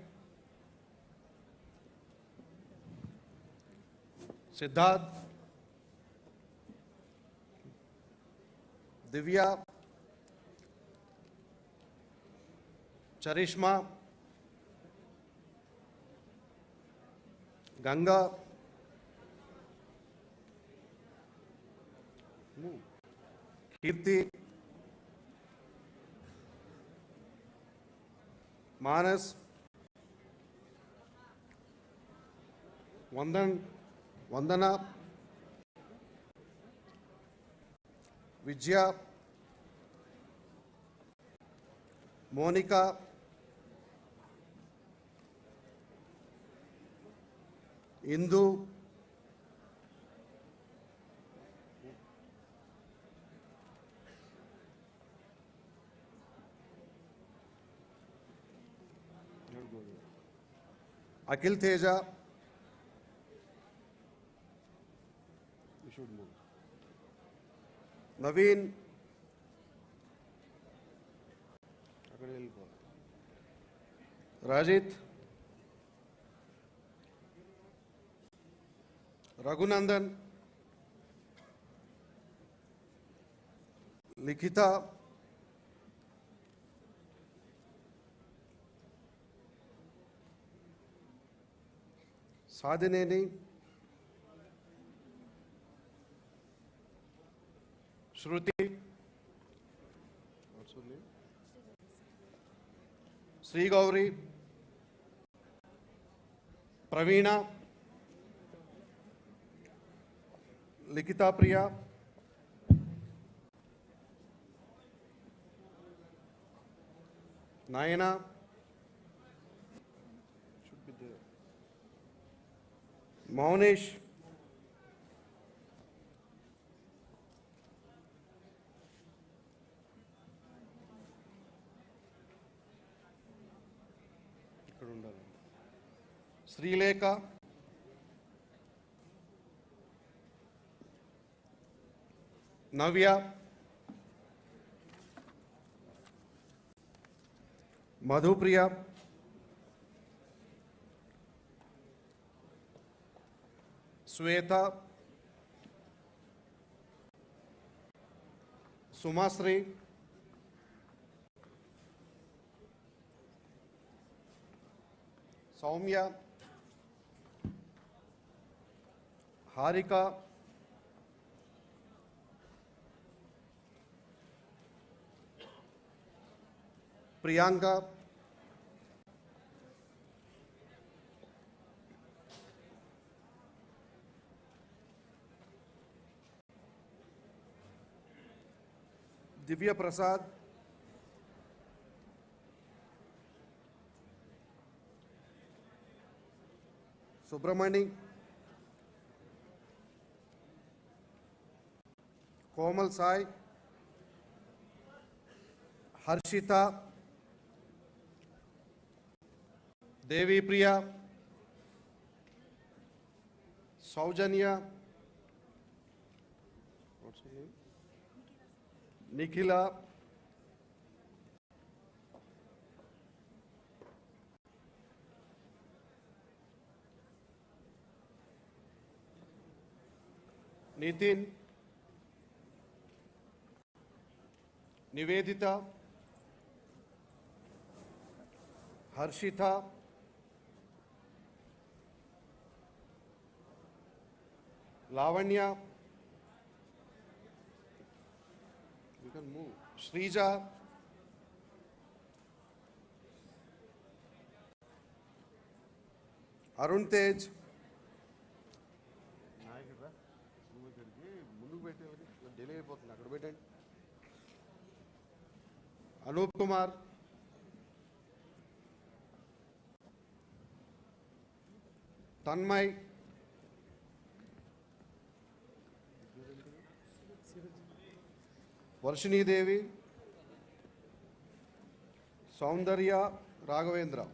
Siddharth, Divya, Charishma, Ganga, Kirti, Manas, Vandana, Vijaya, Monica, Indu, Akhil Teja, you should move. Naveen, Rajit, Raghunandan, Likita, Sadhineni, Shruti, what's her name? Sri Gauri, Praveena, Likita Priya, Nayana, should be there. Maunesh, Srilekha, Navya, Madhupriya, Sweta, Sumasri, Saumya, Harika, Priyanka, Divya Prasad, Subramani, Komal Sai, Harshita, Devi Priya, Saujanya, what's her name? Nikhila, Nitin, Nivedita, Harshita, Lavanya, you can move, Srija, Arun Tej, Anup Kumar, Tanmay, Varshini Devi, Saundarya Raghavendra.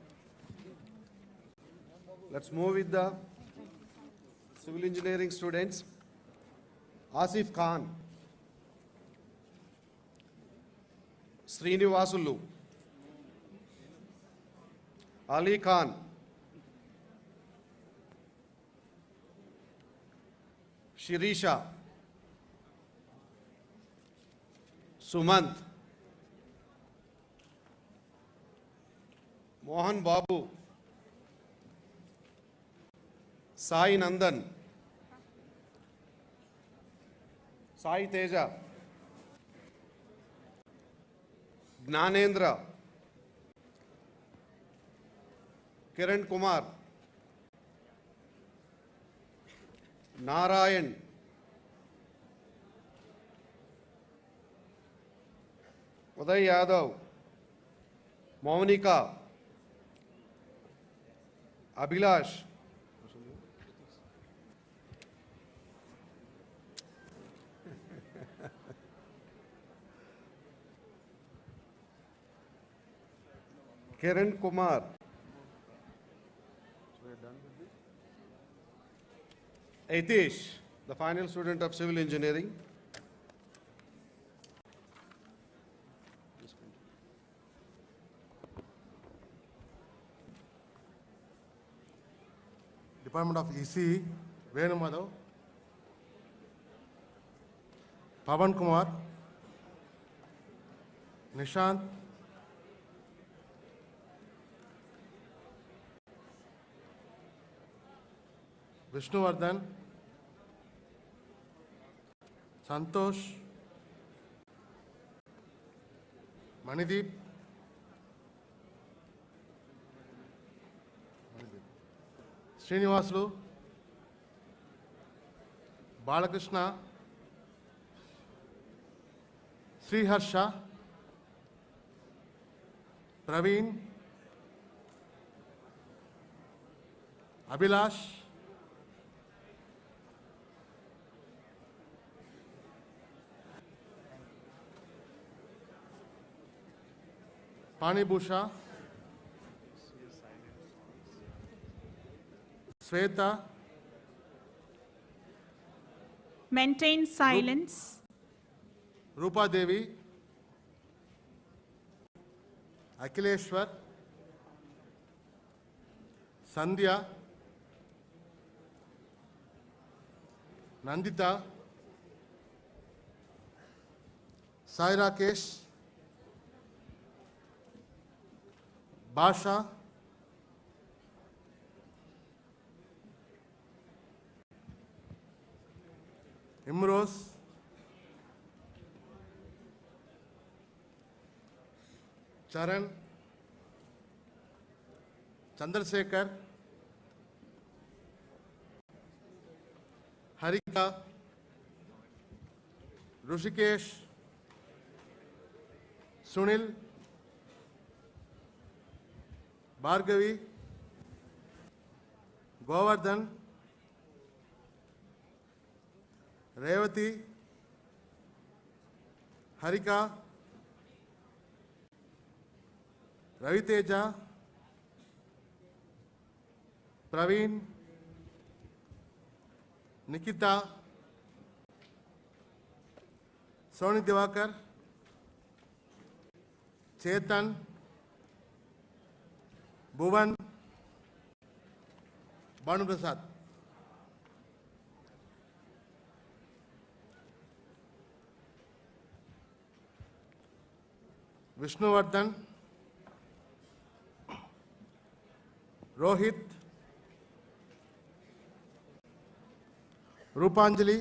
Let's move with the civil engineering students. Asif Khan, Srinivasulu, Ali Khan, Shirisha, Sumant, Mohan Babu, Sai Nandan, Sai Teja, Gnanendra, Kiran Kumar, Narayan, Uday Yadav, Monica, Abhilash, Kiran Kumar, Aitish, the final student of civil engineering. Department of EC, Venu Madhav, Pavan Kumar, Nishant, Vishnuvardhan, Santosh, Manideep, Srinivasulu, Balakrishna, Sriharsha, Praveen, Abhilash, Panibhusha, Sweta, Maintain silence. Rupa Devi, Akhileshwar, Sandhya, Nandita, Sai Rakesh, Basha, Imroz, Charan, Chandrasekhar, Harika, Rushikesh, Sunil, Bhargavi, Govardhan, Revati, Harika, Raviteja, Praveen, Nikita, Soni Devakar, Chetan, Bhuvan, Banu Prasad. Vishnuvardhan, Rohit, Rupanjali,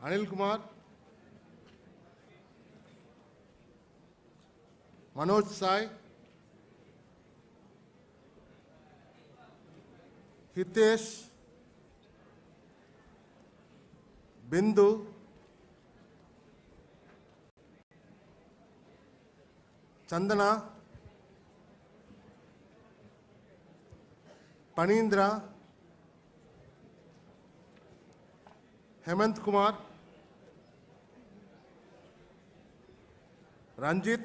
Anil Kumar, Manoj Sai, Hitesh, Bindu, Chandana, Panindra, Hemant Kumar, Ranjit,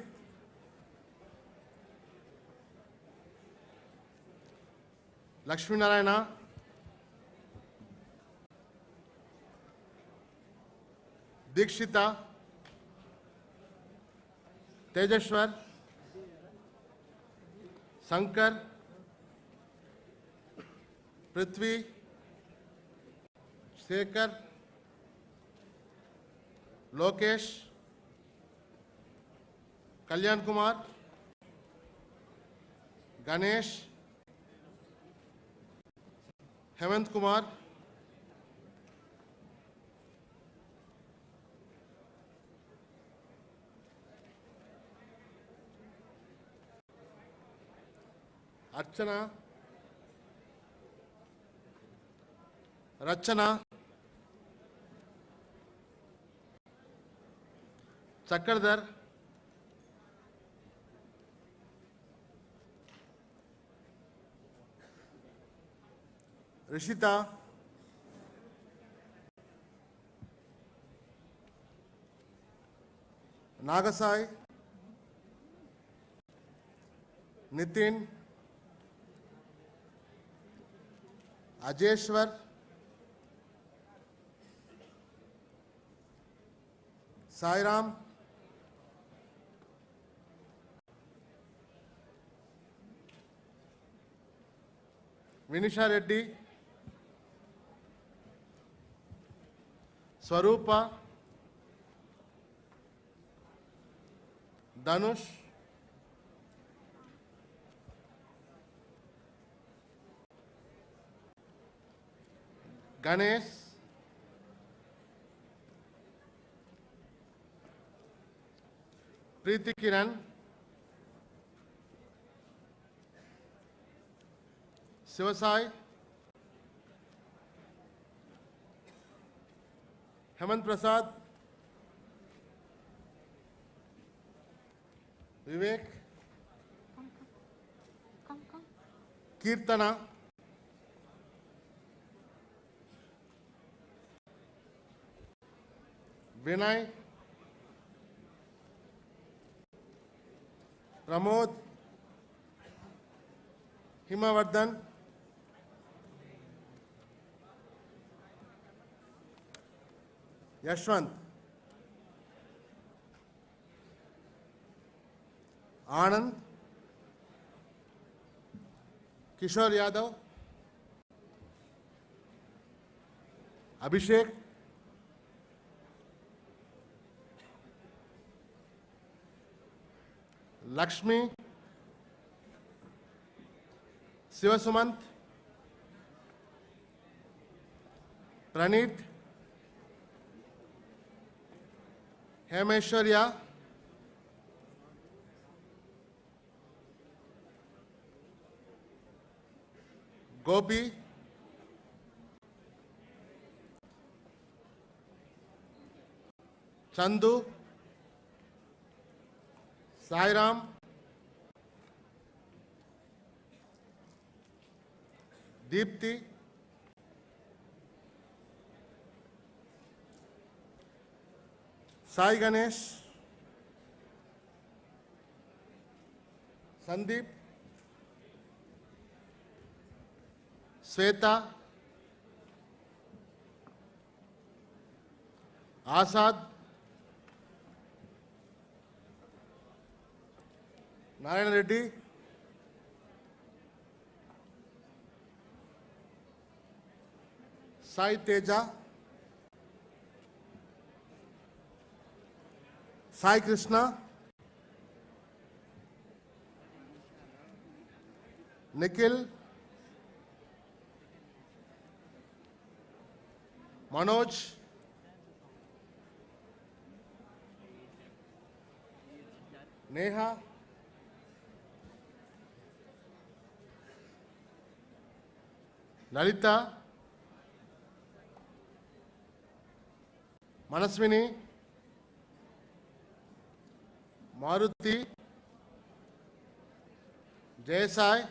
Lakshmi Narayana, Dikshita, Tejashwar, Sankar, Prithvi, Shekhar, Lokesh, Kalyan Kumar, Ganesh, Hemant Kumar, Archana, Rachana, Chakardar, Rishita, Nagasai, Nitin, Ajeshwar, Sairam, Vinisha Reddy, Swarupa, Danush, Ganesh, Preeti Kiran, Sivasai, Hemant Prasad, Vivek, Kirtana, Vinay, Pramod, Himavardhan, Yashwant, Anand, Kishore Yadav, Abhishek, Lakshmi, Sivasumant, Praneeth, Hemeshwarya, Gopi, Chandu, Sairam, Deepthi, Sai Ganesh, Sandeep, Sweta, Asad, Narayana Reddy, Sai Teja, Sai Krishna, Nikhil, Manoj, Neha, Lalita, Manaswini, Maruti, Jayasai,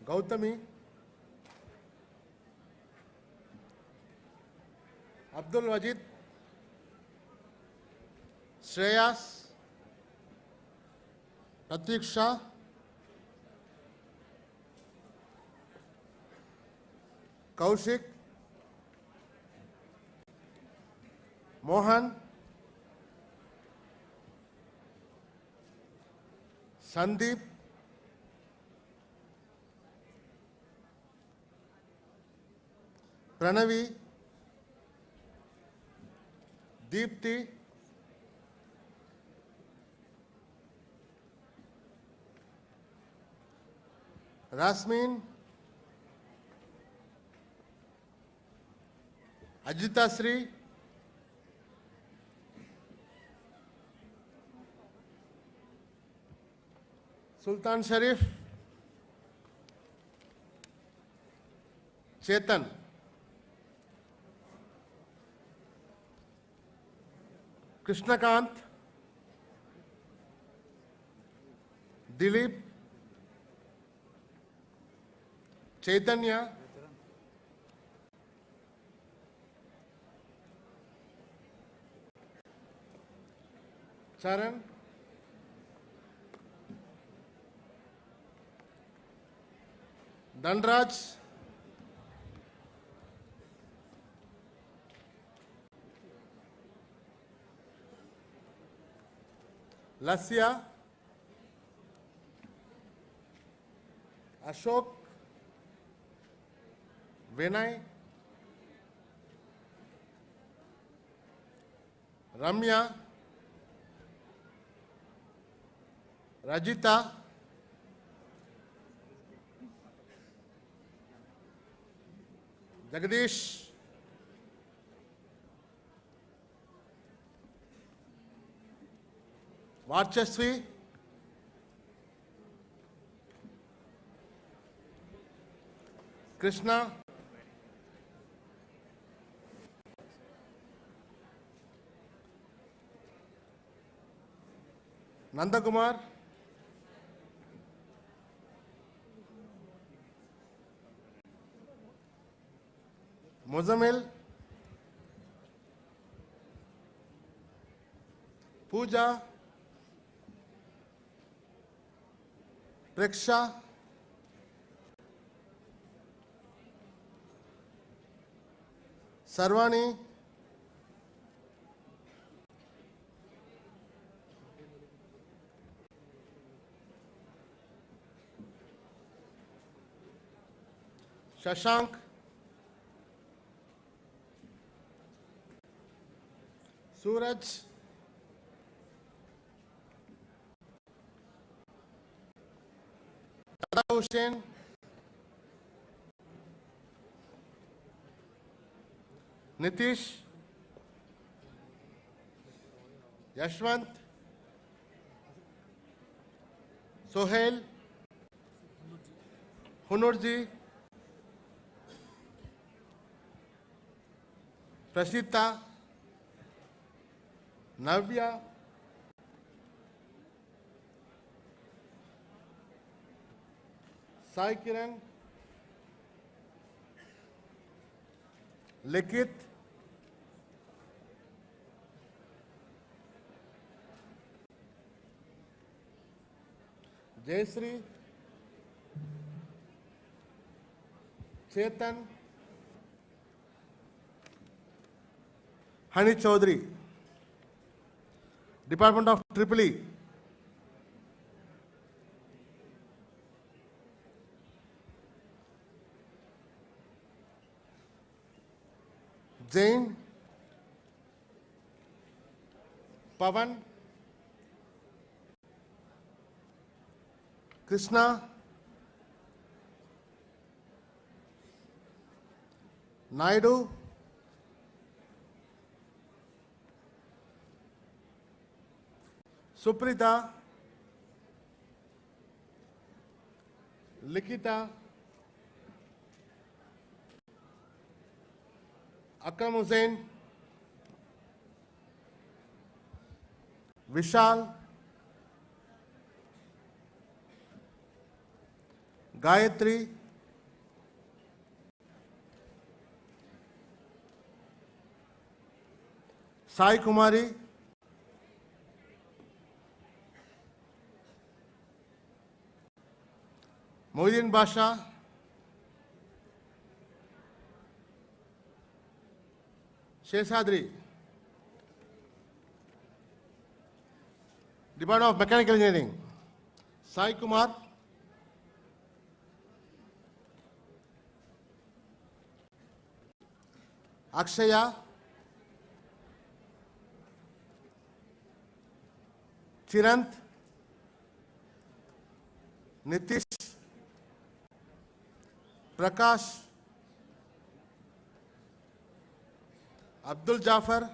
Gautami, Abdul Wajid, Shreyas, Pratiksha, Kaushik, Mohan, Sandeep, Pranavi, Deepti, Rasmin, Ajita Sri, Sultan Sharif, Chetan, Krishnakant, Dilip, Chaitanya, Charan, Danraj, Lasya, Ashok, Vinay, Ramya, Rajita, Jagdish, Varchasvi, Krishna, Nandakumar, Muzamil, Pooja, Preksha, Sarvani, Shashank, Suraj, Dada Hussain, Nitish, Yashwant, Sohail, Hunurji, Prasita, Navya, Sai Kiran, Likit, Jayashree, Chetan, Hani Chaudhary, Department of Triple E, Jain, Pavan, Krishna, Naidu, Suprita, Likita, Akram Hussain, Vishal, Gayatri, Sai Kumari, Moidin Basha, Sheshadri, Department of Mechanical Engineering, Sai Kumar, Akshaya, Chirant, Nitish, Prakash, Abdul Jafar,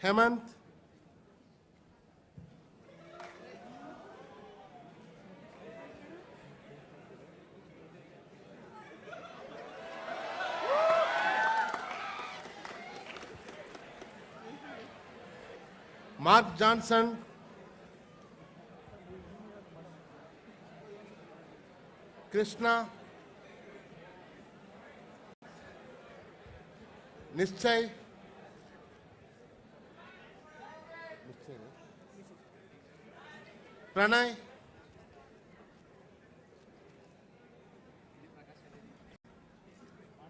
Hemant, Mark Johnson, Krishna, Nischay, Pranay,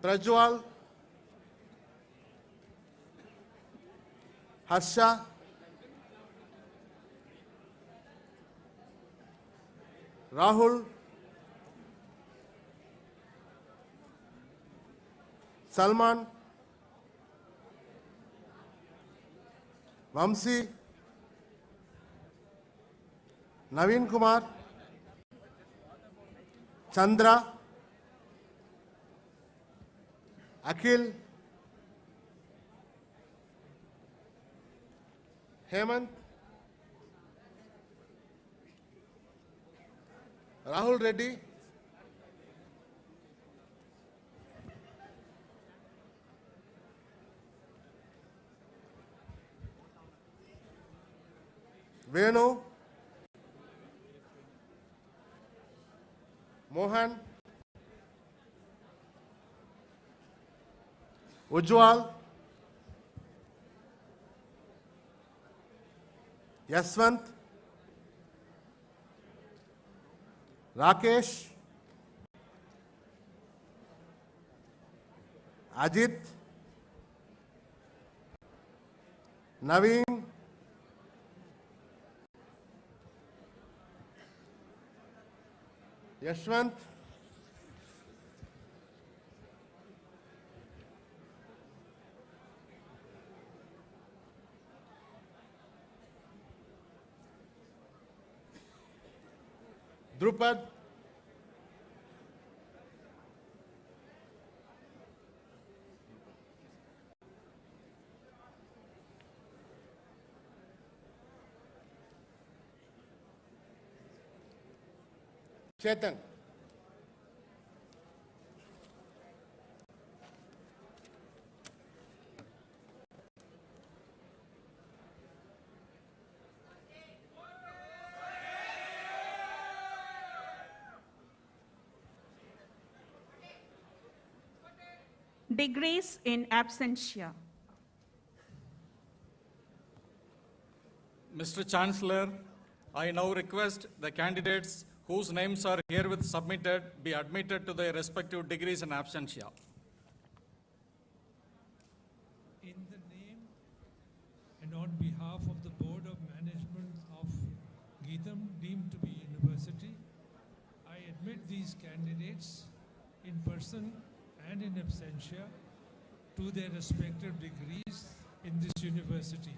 Prajwal, Harsha, Rahul, Salman, Vamsi, Naveen Kumar, Chandra, Akhil, Hemant, Rahul Reddy, Venu, Mohan, Ujjwal, Yaswant, Rakesh, Ajit, Naveen, Yashwant, Drupad, Chetan, Degrees in absentia. Mr. Chancellor, I now request the candidates whose names are herewith submitted be admitted to their respective degrees in absentia. In the name and on behalf of the Board of Management of GITAM deemed to be university, I admit these candidates in person and in absentia to their respective degrees in this university.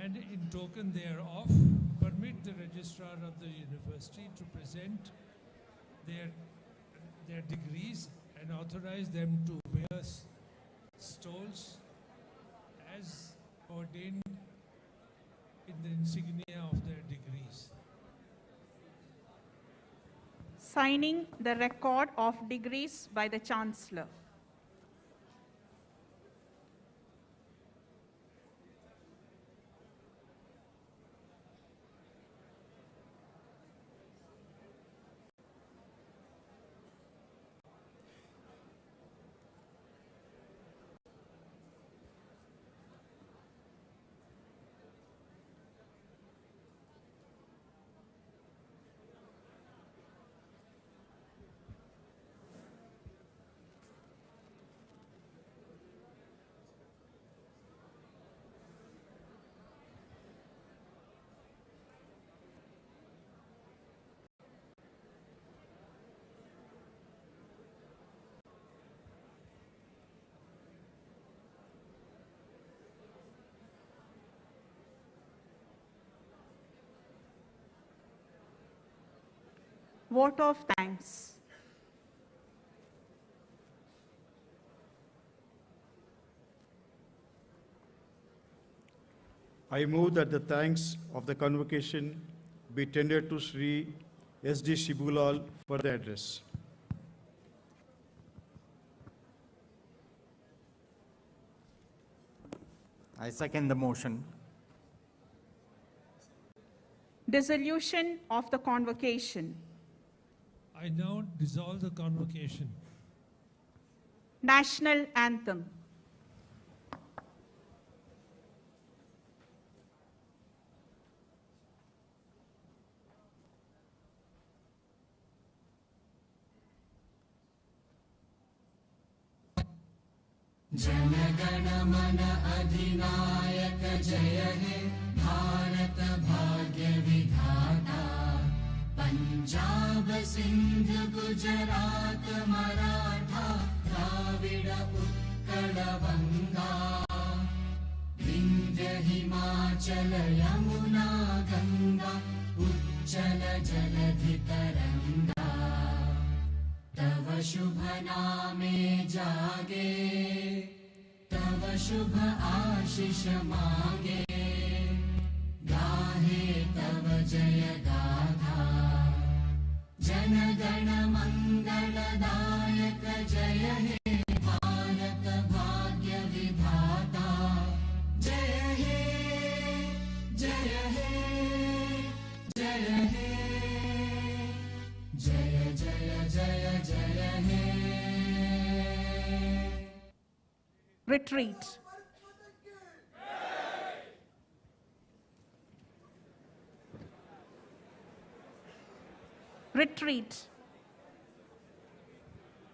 And in token thereof, permit the registrar of the university to present their degrees and authorize them to wear stoles as ordained in the insignia of their degrees. Signing the record of degrees by the Chancellor. Vote of thanks. I move that the thanks of the convocation be tendered to Sri S.D. Shibulal for the address. I second the motion. Dissolution of the convocation. I now dissolve the convocation. National anthem. जनगण मन अधिनायक जय हे भारत भाग्य विधाता पंजाब सिंध गुजरात मराठा द्राविड उत्कल बंगा विंध्य हिमाचल यमुना गंगा उच्चल जलधि तरंगा तव शुभ नामे जागे तव शुभ आशीष मांगे गाहे तव जय गाथा जन गण मंगलदायक जय हे भारत भाग्य विधाता जय हे जय हे जय हे जय जय जय जय हे Retreat. Retreat.